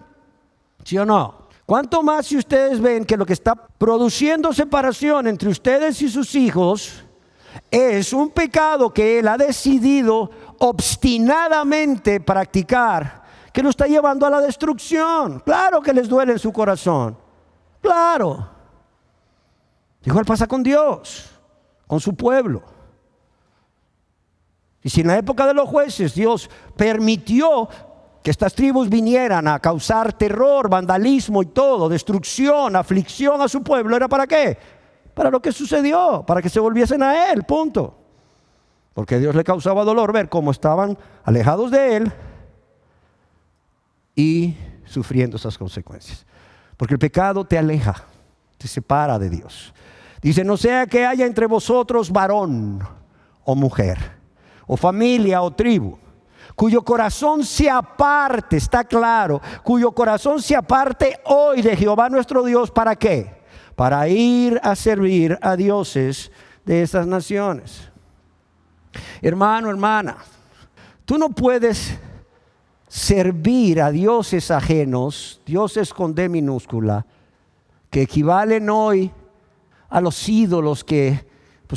¿Sí o no? ¿Cuánto más si ustedes ven que lo que está produciendo separación entre ustedes y sus hijos es un pecado que Él ha decidido obstinadamente practicar, que lo está llevando a la destrucción? Claro que les duele en su corazón. Claro. Igual pasa con Dios, con su pueblo. Y si en la época de los jueces Dios permitió que estas tribus vinieran a causar terror, vandalismo y todo, destrucción, aflicción a su pueblo, ¿era para qué? Para lo que sucedió, para que se volviesen a Él, punto. Porque a Dios le causaba dolor ver cómo estaban alejados de Él y sufriendo esas consecuencias. Porque el pecado te aleja, te separa de Dios. Dice, no sea que haya entre vosotros varón o mujer. o familia o tribu, cuyo corazón se aparte, está claro, cuyo corazón se aparte hoy de Jehová nuestro Dios, ¿para qué? Para ir a servir a dioses de estas naciones. Hermano, hermana, tú no puedes servir a dioses ajenos, dioses con D minúscula, que equivalen hoy a los ídolos que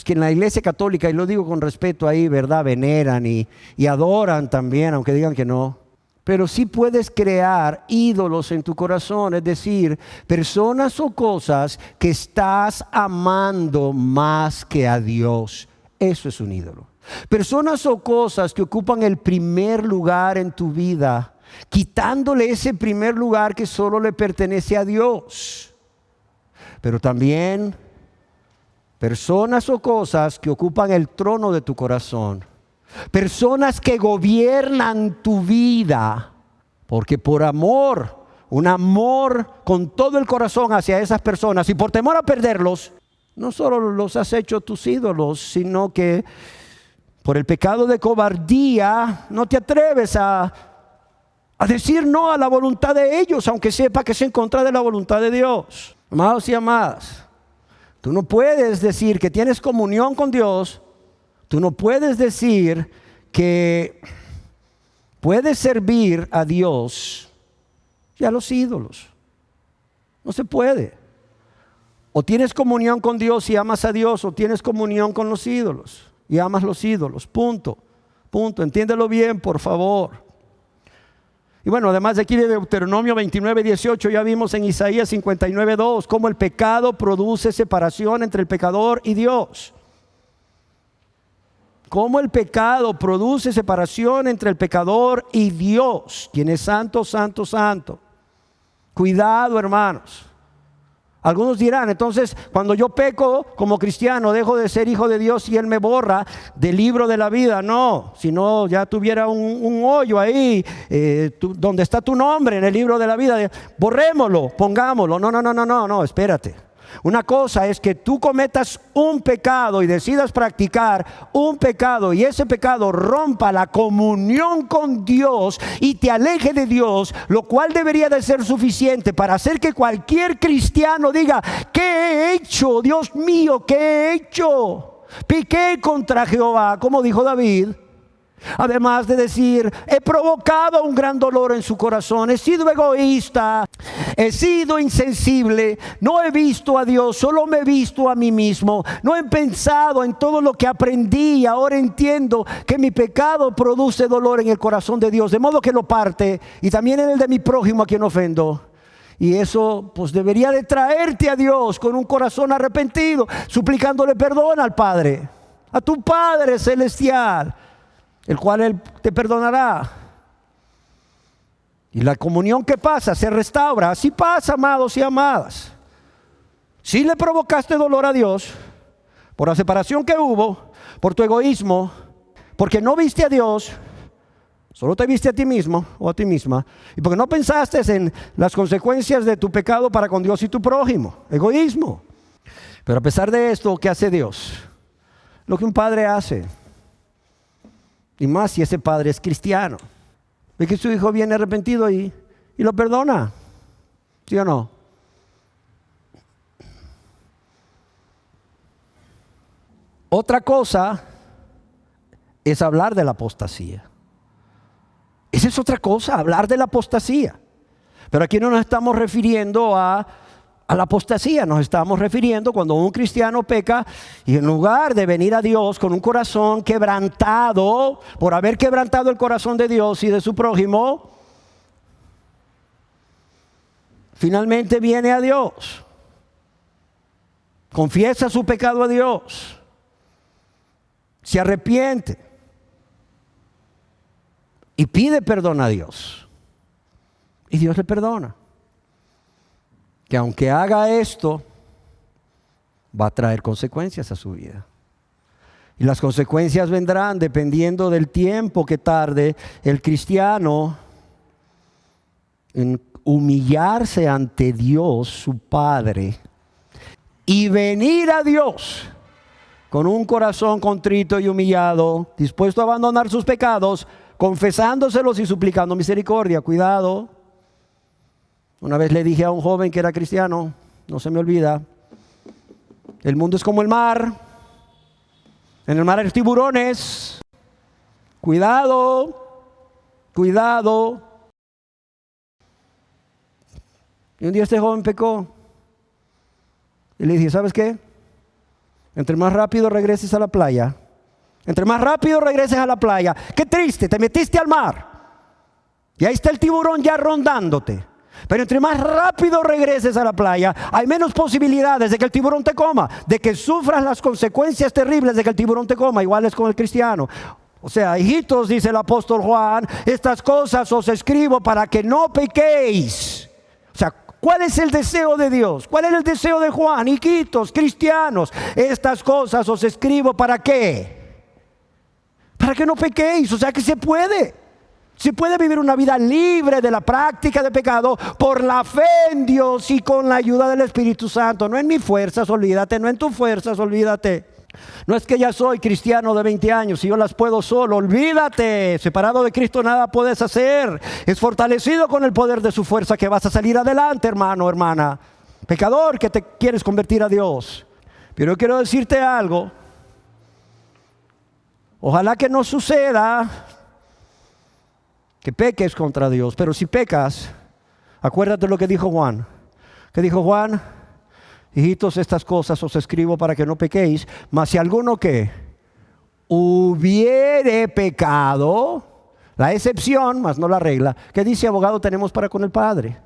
en la iglesia católica, y lo digo con respeto ahí, ¿verdad?, veneran y adoran también, aunque digan que no. Pero sí puedes crear ídolos en tu corazón, es decir, personas o cosas que estás amando más que a Dios. Eso es un ídolo. Personas o cosas que ocupan el primer lugar en tu vida, quitándole ese primer lugar que solo le pertenece a Dios. Pero también personas o cosas que ocupan el trono de tu corazón. Personas que gobiernan tu vida, porque por amor, un amor con todo el corazón hacia esas personas, y por temor a perderlos, no solo los has hecho tus ídolos, sino que por el pecado de cobardía no te atreves a decir no a la voluntad de ellos, aunque sepa que es en contra de la voluntad de Dios. Amados y amadas, tú no puedes decir que tienes comunión con Dios. Tú no puedes decir que puedes servir a Dios y a los ídolos. No se puede. O tienes comunión con Dios y amas a Dios, o tienes comunión con los ídolos y amas los ídolos. Punto. Entiéndelo bien, por favor. Y bueno, además de aquí de Deuteronomio 29:18, ya vimos en Isaías 59:2 cómo el pecado produce separación entre el pecador y Dios. Cómo el pecado produce separación entre el pecador y Dios, quien es santo, santo, santo. Cuidado, hermanos. Algunos dirán, entonces, cuando yo peco como cristiano, dejo de ser hijo de Dios y Él me borra del libro de la vida. No, si no ya tuviera un hoyo ahí, donde está tu nombre en el libro de la vida. Borrémoslo, pongámoslo. No, espérate. Una cosa es que tú cometas un pecado y decidas practicar un pecado, y ese pecado rompa la comunión con Dios y te aleje de Dios, lo cual debería de ser suficiente para hacer que cualquier cristiano diga: ¿qué he hecho? Dios mío, ¿qué he hecho? Pequé contra Jehová, como dijo David. Además de decir, he provocado un gran dolor en su corazón, he sido egoísta, he sido insensible, no he visto a Dios, solo me he visto a mí mismo, no he pensado en todo lo que aprendí y ahora entiendo que mi pecado produce dolor en el corazón de Dios, de modo que lo parte, y también en el de mi prójimo a quien ofendo. Y eso pues debería de traerte a Dios con un corazón arrepentido, suplicándole perdón al Padre, a tu Padre celestial, el cual Él te perdonará. Y la comunión que pasa se restaura. Así pasa, amados y amadas. Si le provocaste dolor a Dios por la separación que hubo, por tu egoísmo, porque no viste a Dios, solo te viste a ti mismo o a ti misma, y porque no pensaste en las consecuencias de tu pecado para con Dios y tu prójimo, egoísmo. Pero a pesar de esto, ¿qué hace Dios? Lo que un padre hace. Y más si ese padre es cristiano. Ve que su hijo viene arrepentido y lo perdona. ¿Sí o no? Otra cosa es hablar de la apostasía. Esa es otra cosa, hablar de la apostasía. Pero aquí no nos estamos refiriendo a la apostasía, nos estamos refiriendo cuando un cristiano peca y en lugar de venir a Dios con un corazón quebrantado por haber quebrantado el corazón de Dios y de su prójimo, finalmente viene a Dios, confiesa su pecado a Dios, se arrepiente y pide perdón a Dios, y Dios le perdona. Que aunque haga esto, va a traer consecuencias a su vida. Y las consecuencias vendrán dependiendo del tiempo que tarde el cristiano en humillarse ante Dios, su Padre, y venir a Dios con un corazón contrito y humillado, dispuesto a abandonar sus pecados, confesándoselos y suplicando misericordia. Cuidado. Una vez le dije a un joven que era cristiano, no se me olvida, el mundo es como el mar. En el mar hay tiburones. Cuidado, cuidado. Y un día este joven pecó. Y le dije, ¿sabes qué? Entre más rápido regreses a la playa. Entre más rápido regreses a la playa. Qué triste, te metiste al mar. Y ahí está el tiburón ya rondándote. Pero entre más rápido regreses a la playa, hay menos posibilidades de que el tiburón te coma, de que sufras las consecuencias terribles de que el tiburón te coma. Igual es con el cristiano. O sea, hijitos, dice el apóstol Juan, estas cosas os escribo para que no pequéis. O sea, ¿cuál es el deseo de Dios? ¿Cuál es el deseo de Juan? Hijitos, cristianos, estas cosas os escribo ¿para qué? Para que no pequéis. O sea que se puede. Se puede vivir una vida libre de la práctica de pecado por la fe en Dios y con la ayuda del Espíritu Santo. No en mis fuerzas, olvídate, no en tus fuerzas, olvídate. No es que ya soy cristiano de 20 años y yo las puedo solo, olvídate. Separado de Cristo nada puedes hacer. Es fortalecido con el poder de su fuerza que vas a salir adelante, hermano, hermana. Pecador que te quieres convertir a Dios. Pero yo quiero decirte algo. Ojalá que no suceda que peques contra Dios, pero si pecas, acuérdate lo que dijo Juan. ¿Qué dijo Juan? Hijitos, estas cosas os escribo para que no pequéis, mas si alguno que hubiere pecado, la excepción, mas no la regla, ¿qué dice abogado tenemos para con el Padre?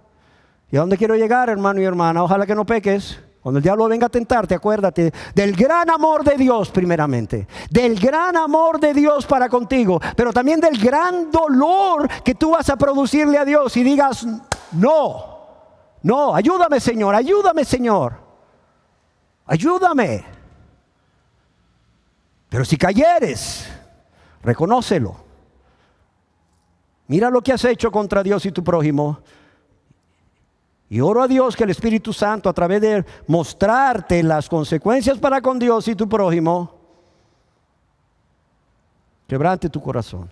¿Y a dónde quiero llegar, hermano y hermana? Ojalá que no peques. Cuando el diablo venga a tentarte, acuérdate del gran amor de Dios primeramente, del gran amor de Dios para contigo, pero también del gran dolor que tú vas a producirle a Dios y digas, no, ayúdame Señor, ayúdame. Pero si cayeres, reconócelo. Mira lo que has hecho contra Dios y tu prójimo. Y oro a Dios que el Espíritu Santo, a través de mostrarte las consecuencias para con Dios y tu prójimo, quebrante tu corazón.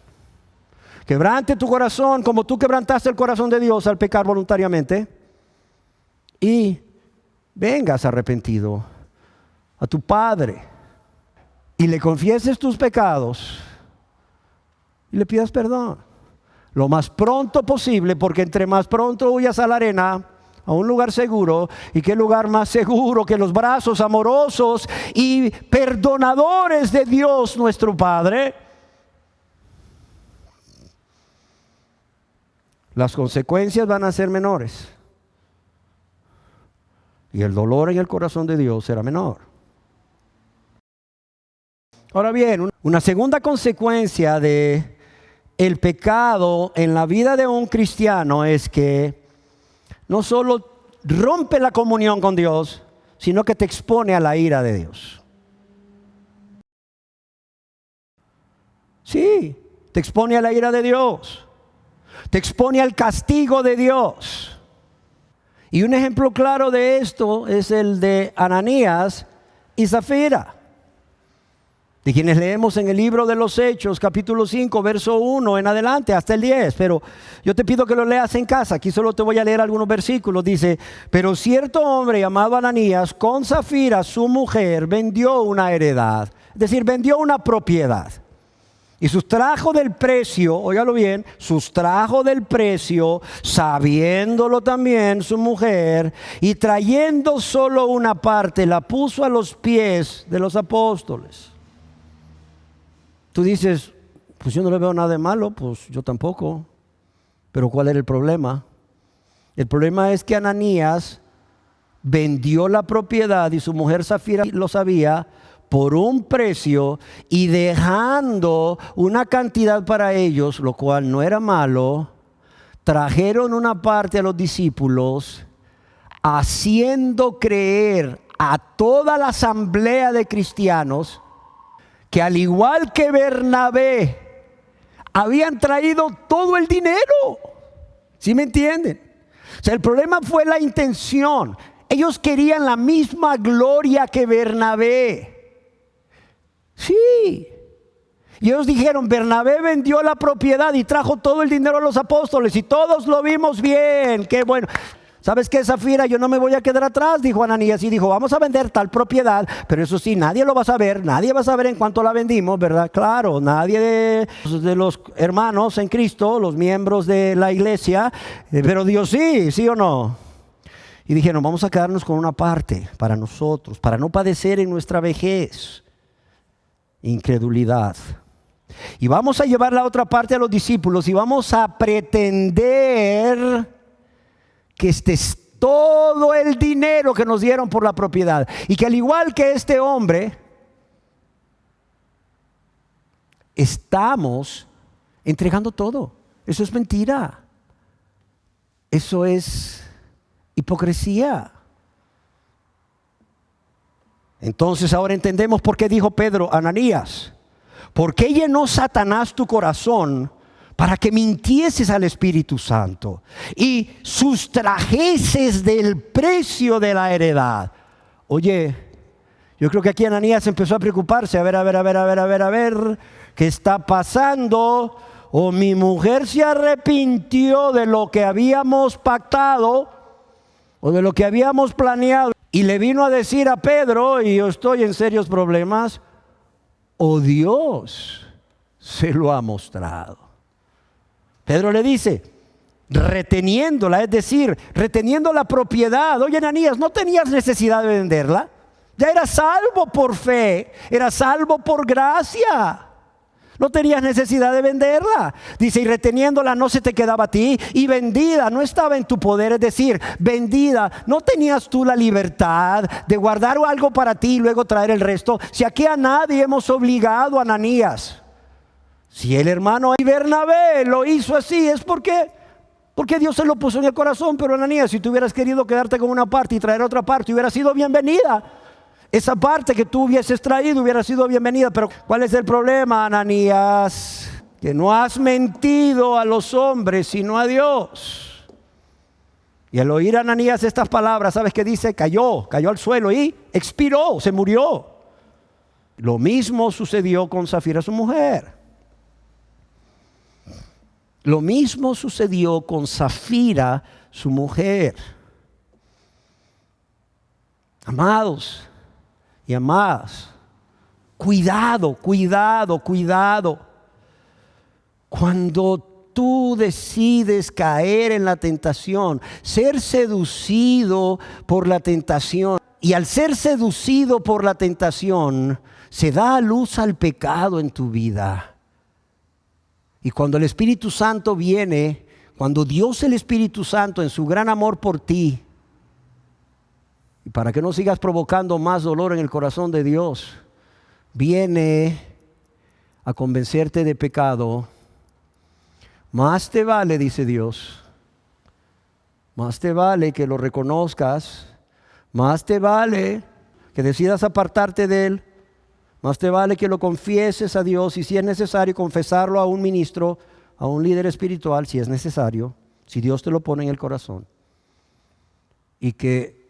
Quebrante tu corazón como tú quebrantaste el corazón de Dios al pecar voluntariamente. Y vengas arrepentido a tu Padre y le confieses tus pecados y le pidas perdón. Lo más pronto posible, porque entre más pronto huyas a la arena, a un lugar seguro, y qué lugar más seguro que los brazos amorosos y perdonadores de Dios nuestro Padre. Las consecuencias van a ser menores y el dolor en el corazón de Dios será menor. Ahora bien, una segunda consecuencia de el pecado en la vida de un cristiano es que no solo rompe la comunión con Dios, sino que te expone a la ira de Dios. Sí, te expone a la ira de Dios. Te expone al castigo de Dios. Y un ejemplo claro de esto es el de Ananías y Zafira, de quienes leemos en el libro de los Hechos, capítulo 5, verso 1 en adelante, hasta el 10. Pero yo te pido que lo leas en casa. Aquí solo te voy a leer algunos versículos. Dice, pero cierto hombre llamado Ananías, con Zafira, su mujer, vendió una heredad. Es decir, vendió una propiedad. Y sustrajo del precio, óigalo bien, sustrajo del precio, sabiéndolo también su mujer, y trayendo solo una parte, la puso a los pies de los apóstoles. Tú dices, pues yo no le veo nada de malo, pues yo tampoco. Pero ¿cuál era el problema? El problema es que Ananías vendió la propiedad y su mujer Zafira lo sabía por un precio y dejando una cantidad para ellos, lo cual no era malo. Trajeron una parte a los discípulos, haciendo creer a toda la asamblea de cristianos que al igual que Bernabé habían traído todo el dinero. ¿Sí me entienden? O sea, el problema fue la intención. Ellos querían la misma gloria que Bernabé. Sí. Y ellos dijeron, Bernabé vendió la propiedad y trajo todo el dinero a los apóstoles y todos lo vimos bien. Qué bueno. ¿Sabes qué, Zafira? Yo no me voy a quedar atrás, dijo Ananías, y dijo, vamos a vender tal propiedad, pero eso sí, nadie lo va a saber, nadie va a saber en cuánto la vendimos, ¿verdad? Claro, nadie de los hermanos en Cristo, los miembros de la iglesia, pero Dios sí, ¿sí o no? Y dijeron, vamos a quedarnos con una parte para nosotros, para no padecer en nuestra vejez. Incredulidad. Y vamos a llevar la otra parte a los discípulos y vamos a pretender que este es todo el dinero que nos dieron por la propiedad. Y que al igual que este hombre, estamos entregando todo. Eso es mentira. Eso es hipocresía. Entonces ahora entendemos por qué dijo Pedro, Ananías, ¿por qué llenó Satanás tu corazón para que mintieses al Espíritu Santo y sustrajeses del precio de la heredad? Oye, yo creo que aquí Ananías empezó a preocuparse, a ver, ¿qué está pasando? O mi mujer se arrepintió de lo que habíamos pactado o de lo que habíamos planeado y le vino a decir a Pedro, y yo estoy en serios problemas, o Dios se lo ha mostrado. Pedro le dice, reteniéndola, es decir, reteniendo la propiedad. Oye, Ananías, ¿no tenías necesidad de venderla? Ya eras salvo por fe, eras salvo por gracia. No tenías necesidad de venderla. Dice, y reteniéndola no se te quedaba a ti, y vendida no estaba en tu poder, es decir, vendida. ¿No tenías tú la libertad de guardar algo para ti y luego traer el resto? Si aquí a nadie hemos obligado, Ananías. Si el hermano Bernabé lo hizo así, es porque Dios se lo puso en el corazón. Pero Ananías, si tú hubieras querido quedarte con una parte y traer otra parte, hubiera sido bienvenida. Esa parte que tú hubieses traído hubiera sido bienvenida. Pero ¿cuál es el problema, Ananías? Que no has mentido a los hombres, sino a Dios. Y al oír a Ananías estas palabras, ¿sabes qué dice? Cayó al suelo y expiró, se murió. Lo mismo sucedió con Zafira, su mujer. Lo mismo sucedió con Zafira, su mujer. Amados y amadas, cuidado. Cuando tú decides caer en la tentación, ser seducido por la tentación, y al ser seducido por la tentación, se da a luz al pecado en tu vida. Y cuando el Espíritu Santo viene, cuando Dios el Espíritu Santo en su gran amor por ti, y para que no sigas provocando más dolor en el corazón de Dios, viene a convencerte de pecado, más te vale, dice Dios, más te vale que lo reconozcas, más te vale que decidas apartarte de él, más te vale que lo confieses a Dios, y si es necesario confesarlo a un ministro, a un líder espiritual, si es necesario, si Dios te lo pone en el corazón, y que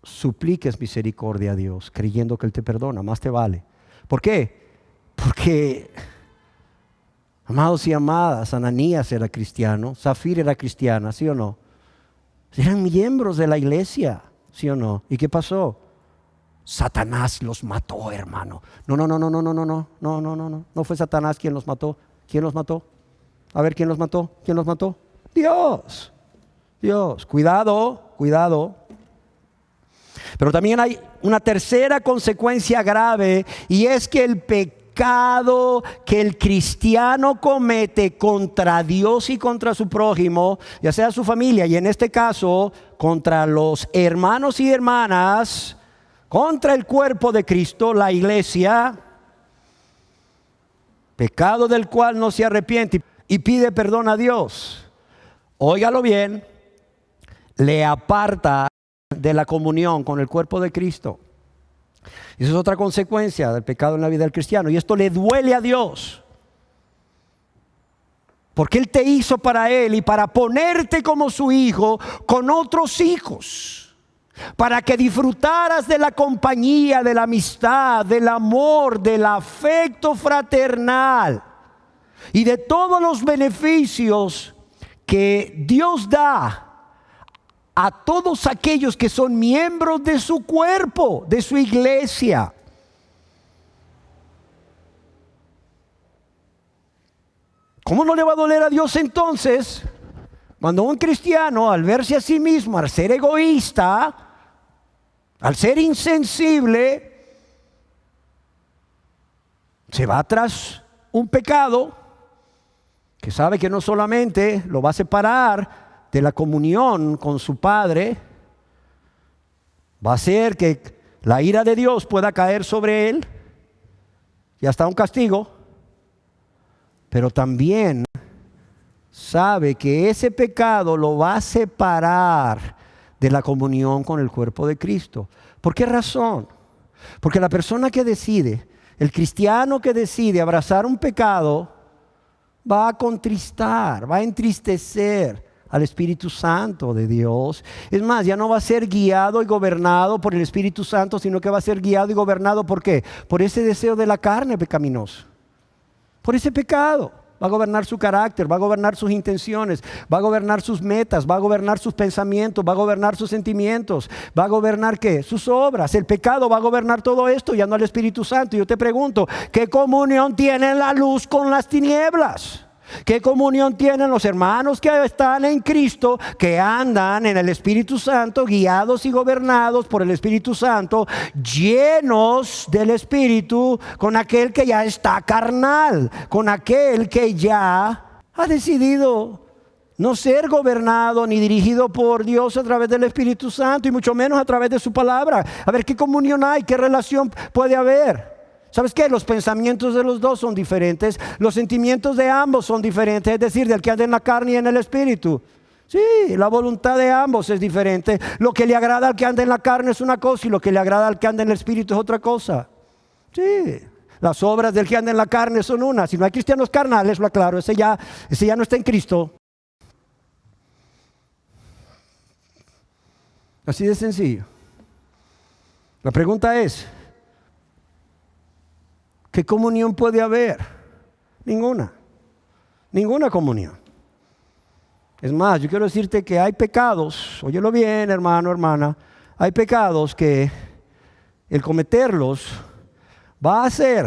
supliques misericordia a Dios, creyendo que Él te perdona, más te vale. ¿Por qué? Porque, amados y amadas, Ananías era cristiano, Zafira era cristiana, ¿sí o no? Eran miembros de la iglesia, ¿sí o no? ¿Y qué pasó? Satanás los mató, hermano. No fue Satanás quien los mató. ¿Quién los mató? A ver, ¿quién los mató? ¿Quién los mató? Dios. Cuidado. Pero también hay una tercera consecuencia grave, y es que el pecado que el cristiano comete contra Dios y contra su prójimo, ya sea su familia, y en este caso contra los hermanos y hermanas, contra el cuerpo de Cristo, la iglesia, pecado del cual no se arrepiente y pide perdón a Dios, óigalo bien, le aparta de la comunión con el cuerpo de Cristo. Esa es otra consecuencia del pecado en la vida del cristiano, y esto le duele a Dios, porque Él te hizo para Él y para ponerte como su hijo con otros hijos. para que disfrutaras de la compañía, de la amistad, del amor, del afecto fraternal y de todos los beneficios que Dios da a todos aquellos que son miembros de su cuerpo, de su iglesia. ¿Cómo no le va a doler a Dios entonces cuando un cristiano, al verse a sí mismo, al ser egoísta, al ser insensible, se va tras un pecado que sabe que no solamente lo va a separar de la comunión con su Padre, va a hacer que la ira de Dios pueda caer sobre él y hasta un castigo, pero también sabe que ese pecado lo va a separar de la comunión con el cuerpo de Cristo. ¿Por qué razón? Porque la persona que decide, el cristiano que decide abrazar un pecado, va a contristar, va a entristecer al Espíritu Santo de Dios. Es más, ya no va a ser guiado y gobernado por el Espíritu Santo, sino que va a ser guiado y gobernado ¿por qué? Por ese deseo de la carne pecaminoso, por ese pecado. Va a gobernar su carácter, va a gobernar sus intenciones, va a gobernar sus metas, va a gobernar sus pensamientos, va a gobernar sus sentimientos, va a gobernar ¿qué? Sus obras. El pecado va a gobernar todo esto, ya no el Espíritu Santo. Yo te pregunto, ¿qué comunión tiene la luz con las tinieblas? ¿Qué comunión tienen los hermanos que están en Cristo, que andan en el Espíritu Santo, guiados y gobernados por el Espíritu Santo, llenos del Espíritu, con aquel que ya está carnal, con aquel que ya ha decidido no ser gobernado ni dirigido por Dios a través del Espíritu Santo y mucho menos a través de su palabra? A ver, ¿qué comunión hay? ¿Qué relación puede haber? ¿Sabes qué? Los pensamientos de los dos son diferentes, los sentimientos de ambos son diferentes, es decir, del que anda en la carne y en el espíritu. Sí, la voluntad de ambos es diferente. Lo que le agrada al que anda en la carne es una cosa y lo que le agrada al que anda en el espíritu es otra cosa. Sí, las obras del que anda en la carne son una. Si no hay cristianos carnales, lo aclaro, ese ya no está en Cristo. Así de sencillo. La pregunta es, ¿qué comunión puede haber? Ninguna comunión. Es más, yo quiero decirte que hay pecados, óyelo bien, hermano, hermana, hay pecados que el cometerlos va a hacer,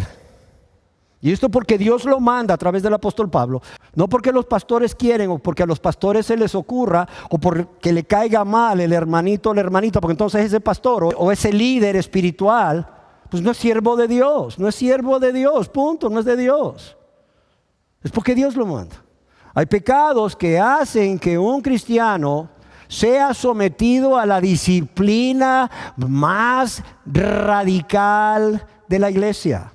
y esto porque Dios lo manda a través del apóstol Pablo, no porque los pastores quieren o porque a los pastores se les ocurra o porque le caiga mal el hermanito o la hermanita, porque entonces ese pastor o ese líder espiritual pues no es siervo de Dios, no es siervo de Dios, punto, no es de Dios. Es porque Dios lo manda. Hay pecados que hacen que un cristiano sea sometido a la disciplina más radical de la iglesia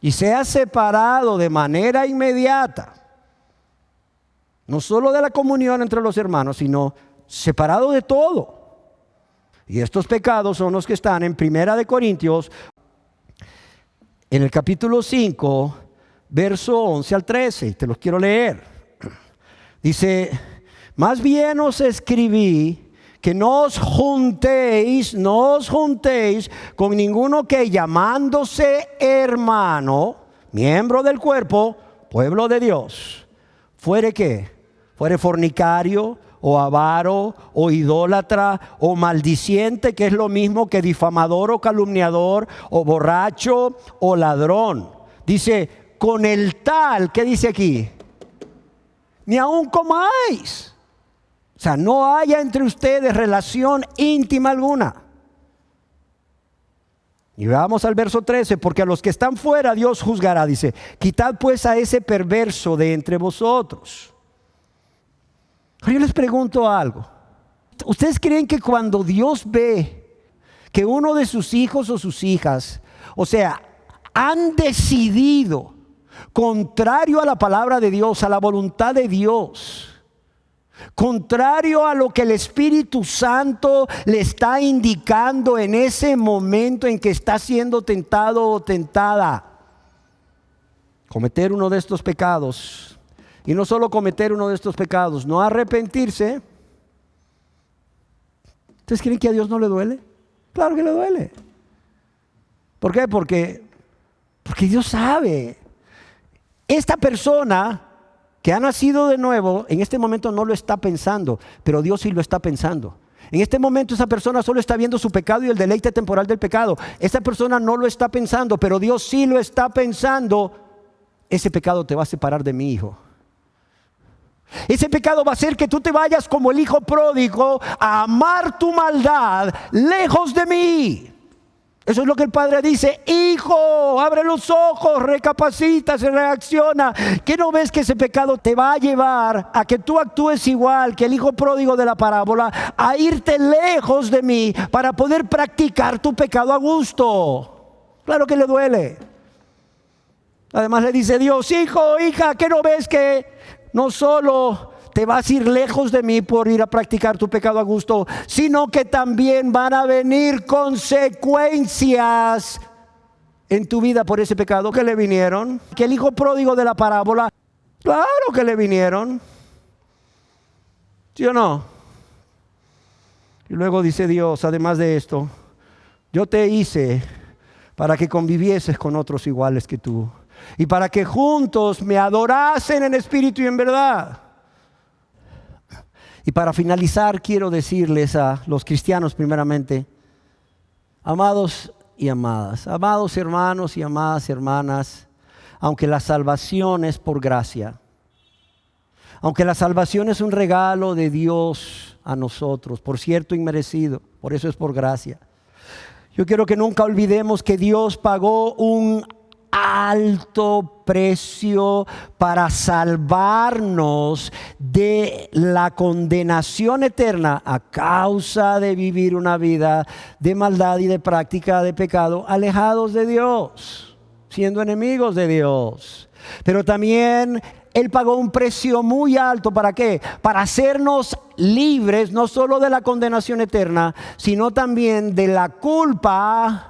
y sea separado de manera inmediata, no solo de la comunión entre los hermanos, sino separado de todo. Y estos pecados son los que están en Primera de Corintios, en el capítulo 5, verso 11 al 13. Te los quiero leer. Dice, más bien os escribí que no os juntéis con ninguno que llamándose hermano, miembro del cuerpo, pueblo de Dios, fuere ¿qué? Fuere fornicario, o avaro, o idólatra, o maldiciente, que es lo mismo que difamador o calumniador, o borracho, o ladrón. Dice, con el tal, ¿qué dice aquí? Ni aun comáis. O sea, no haya entre ustedes relación íntima alguna. Y vamos al verso 13, porque a los que están fuera Dios juzgará, dice, quitad pues a ese perverso de entre vosotros. Yo les pregunto algo. ¿Ustedes creen que cuando Dios ve que uno de sus hijos o sus hijas, o sea, han decidido contrario a la palabra de Dios, a la voluntad de Dios, contrario a lo que el Espíritu Santo le está indicando en ese momento en que está siendo tentado o tentada, cometer uno de estos pecados? Y no solo cometer uno de estos pecados, no arrepentirse, ¿Ustedes creen que a Dios no le duele? Claro que le duele. ¿Por qué? Porque Dios sabe. Esta persona que ha nacido de nuevo, en este momento no lo está pensando, pero Dios sí lo está pensando. En este momento esa persona solo está viendo su pecado y el deleite temporal del pecado. Esa persona no lo está pensando, pero Dios sí lo está pensando. Ese pecado te va a separar de mi hijo. Ese pecado va a hacer que tú te vayas como el hijo pródigo a amar tu maldad lejos de mí. Eso es lo que el padre dice: hijo, abre los ojos, recapacita, se reacciona. ¿Qué no ves que ese pecado te va a llevar a que tú actúes igual que el hijo pródigo de la parábola, a irte lejos de mí para poder practicar tu pecado a gusto? Claro que le duele. Además le dice Dios: hijo, hija, ¿qué no ves que no solo te vas a ir lejos de mí por ir a practicar tu pecado a gusto, sino que también van a venir consecuencias en tu vida por ese pecado? Que le vinieron, que el hijo pródigo de la parábola, claro que le vinieron, ¿sí o no? Y luego dice Dios: además de esto, yo te hice para que convivieses con otros iguales que tú, y para que juntos me adorasen en espíritu y en verdad. Y para finalizar, quiero decirles a los cristianos primeramente: amados y amadas, amados hermanos y amadas hermanas, aunque la salvación es por gracia, aunque la salvación es un regalo de Dios a nosotros, por cierto inmerecido, por eso es por gracia, yo quiero que nunca olvidemos que Dios pagó un alto precio para salvarnos de la condenación eterna a causa de vivir una vida de maldad y de práctica de pecado, alejados de Dios, siendo enemigos de Dios. Pero también Él pagó un precio muy alto. ¿Para qué? Para hacernos libres no solo de la condenación eterna, sino también de la culpa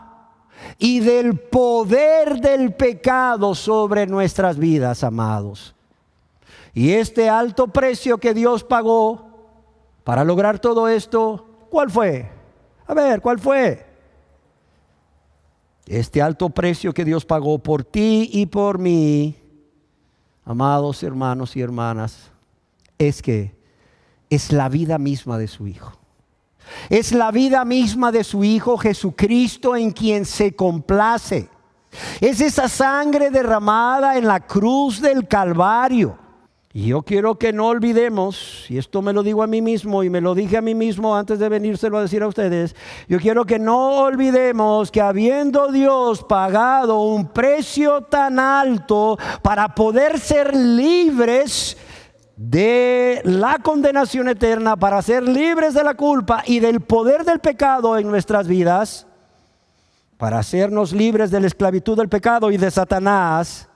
y del poder del pecado sobre nuestras vidas, amados. Y este alto precio que Dios pagó para lograr todo esto, ¿cuál fue? A ver, ¿cuál fue? Este alto precio que Dios pagó por ti y por mí, amados hermanos y hermanas, es la vida misma de su Hijo. Es la vida misma de su Hijo Jesucristo, en quien se complace. Es esa sangre derramada en la cruz del Calvario. Y yo quiero que no olvidemos, y esto me lo digo a mí mismo y me lo dije a mí mismo antes de venírselo a decir a ustedes, yo quiero que no olvidemos que habiendo Dios pagado un precio tan alto para poder ser libres de la condenación eterna, para ser libres de la culpa y del poder del pecado en nuestras vidas, para hacernos libres de la esclavitud del pecado y de Satanás,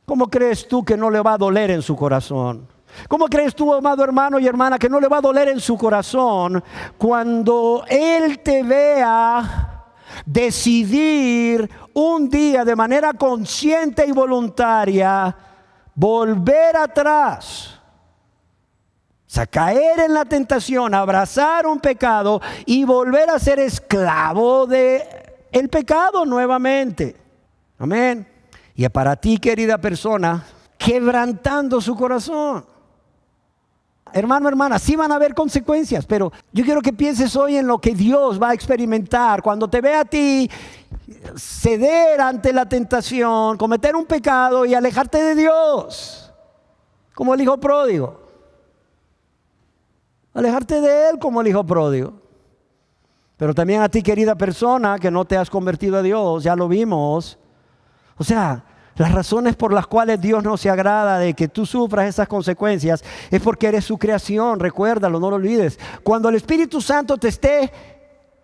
¿cómo crees tú que no le va a doler en su corazón? ¿Cómo crees tú, amado hermano y hermana, que no le va a doler en su corazón cuando Él te vea decidir un día de manera consciente y voluntaria volver atrás, o sea, caer en la tentación, abrazar un pecado y volver a ser esclavo de el pecado nuevamente? Amén. Y para ti, querida persona, quebrantando su corazón. Hermano, hermana, sí van a haber consecuencias, pero yo quiero que pienses hoy en lo que Dios va a experimentar cuando te vea a ti ceder ante la tentación, cometer un pecado y alejarte de Dios, como el hijo pródigo. Alejarte de Él como el hijo pródigo. Pero también a ti, querida persona, que no te has convertido a Dios, ya lo vimos. O sea, las razones por las cuales Dios no se agrada de que tú sufras esas consecuencias es porque eres su creación. Recuérdalo, no lo olvides. Cuando el Espíritu Santo te esté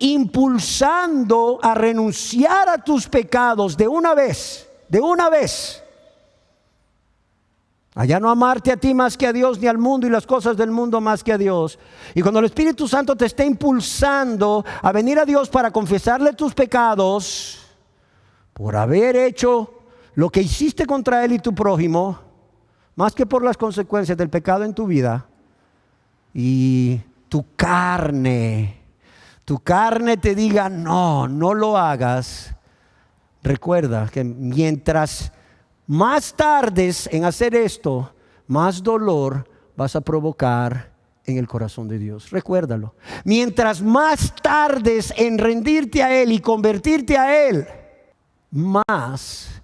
impulsando a renunciar a tus pecados de una vez, a ya no amarte a ti más que a Dios, ni al mundo y las cosas del mundo más que a Dios. Y cuando el Espíritu Santo te esté impulsando a venir a Dios para confesarle tus pecados por haber hecho lo que hiciste contra Él y tu prójimo, más que por las consecuencias del pecado en tu vida, y tu carne te diga, no lo hagas, recuerda que mientras más tardes en hacer esto, más dolor vas a provocar en el corazón de Dios. Recuérdalo. Mientras más tardes en rendirte a Él y convertirte a Él, más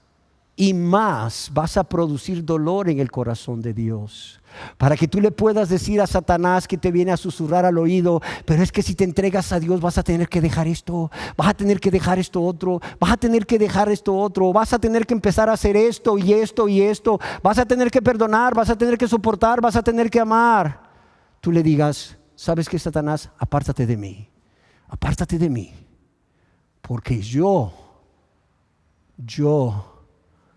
y más vas a producir dolor en el corazón de Dios. Para que tú le puedas decir a Satanás que te viene a susurrar al oído, pero es que si te entregas a Dios vas a tener que dejar esto, vas a tener que dejar esto otro, vas a tener que dejar esto otro, vas a tener que empezar a hacer esto y esto y esto, vas a tener que perdonar, vas a tener que soportar, vas a tener que amar. Tú le digas, ¿sabes qué, Satanás? Apártate de mí, porque yo,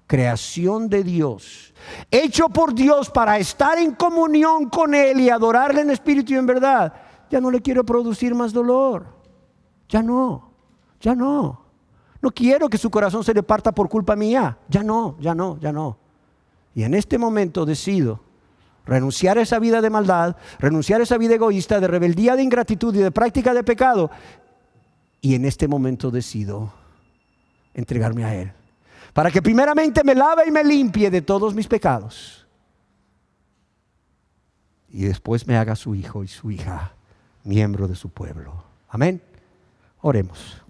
creación de Dios, hecho por Dios para estar en comunión con Él y adorarle en espíritu y en verdad, ya no le quiero producir más dolor. Ya no. No quiero que su corazón se le parta por culpa mía. Ya no. Y en este momento decido renunciar a esa vida de maldad, renunciar a esa vida egoísta, de rebeldía, de ingratitud y de práctica de pecado. Y en este momento decido entregarme a Él, para que primeramente me lave y me limpie de todos mis pecados, y después me haga su hijo y su hija, miembro de su pueblo. Amén. Oremos.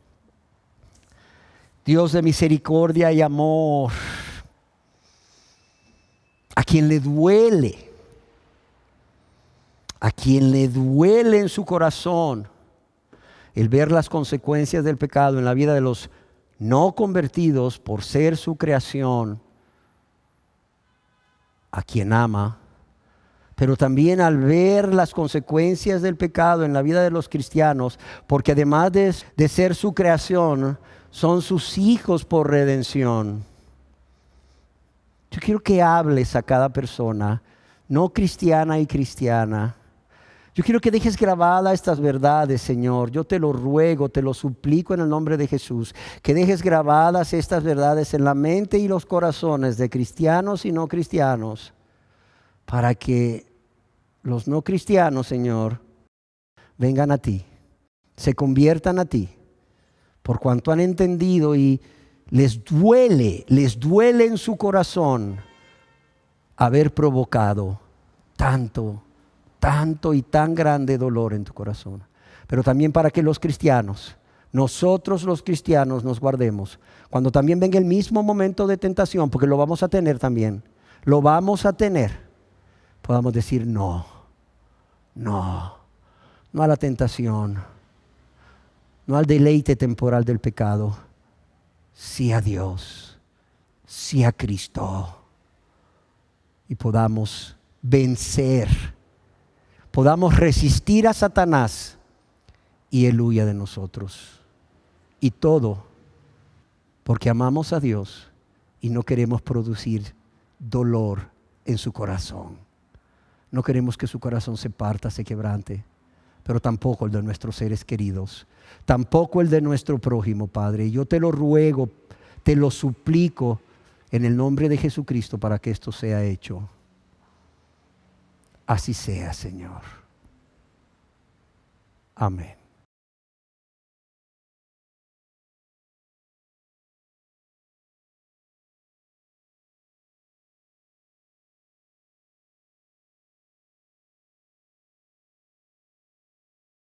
Dios de misericordia y amor, a quien le duele en su corazón el ver las consecuencias del pecado en la vida de los no convertidos por ser su creación, a quien ama, pero también al ver las consecuencias del pecado en la vida de los cristianos, porque además de ser su creación, son sus hijos por redención. Yo quiero que hables a cada persona, no cristiana y cristiana. Yo quiero que dejes grabadas estas verdades, Señor. Yo te lo ruego, te lo suplico en el nombre de Jesús, que dejes grabadas estas verdades en la mente y los corazones de cristianos y no cristianos, para que los no cristianos, Señor, vengan a ti, se conviertan a ti, por cuanto han entendido y les duele en su corazón haber provocado tanto y tan grande dolor en tu corazón. Pero también para que los cristianos, nosotros los cristianos, nos guardemos cuando también venga el mismo momento de tentación, porque lo vamos a tener también, podamos decir no a la tentación, no al deleite temporal del pecado, sí a Dios, sí a Cristo, y podamos vencer, podamos resistir a Satanás y Él huya de nosotros. Y todo porque amamos a Dios y no queremos producir dolor en su corazón. No queremos que su corazón se parta, se quebrante, pero tampoco el de nuestros seres queridos, tampoco el de nuestro prójimo, Padre. Y yo te lo ruego, te lo suplico en el nombre de Jesucristo para que esto sea hecho. Así sea, Señor. Amén.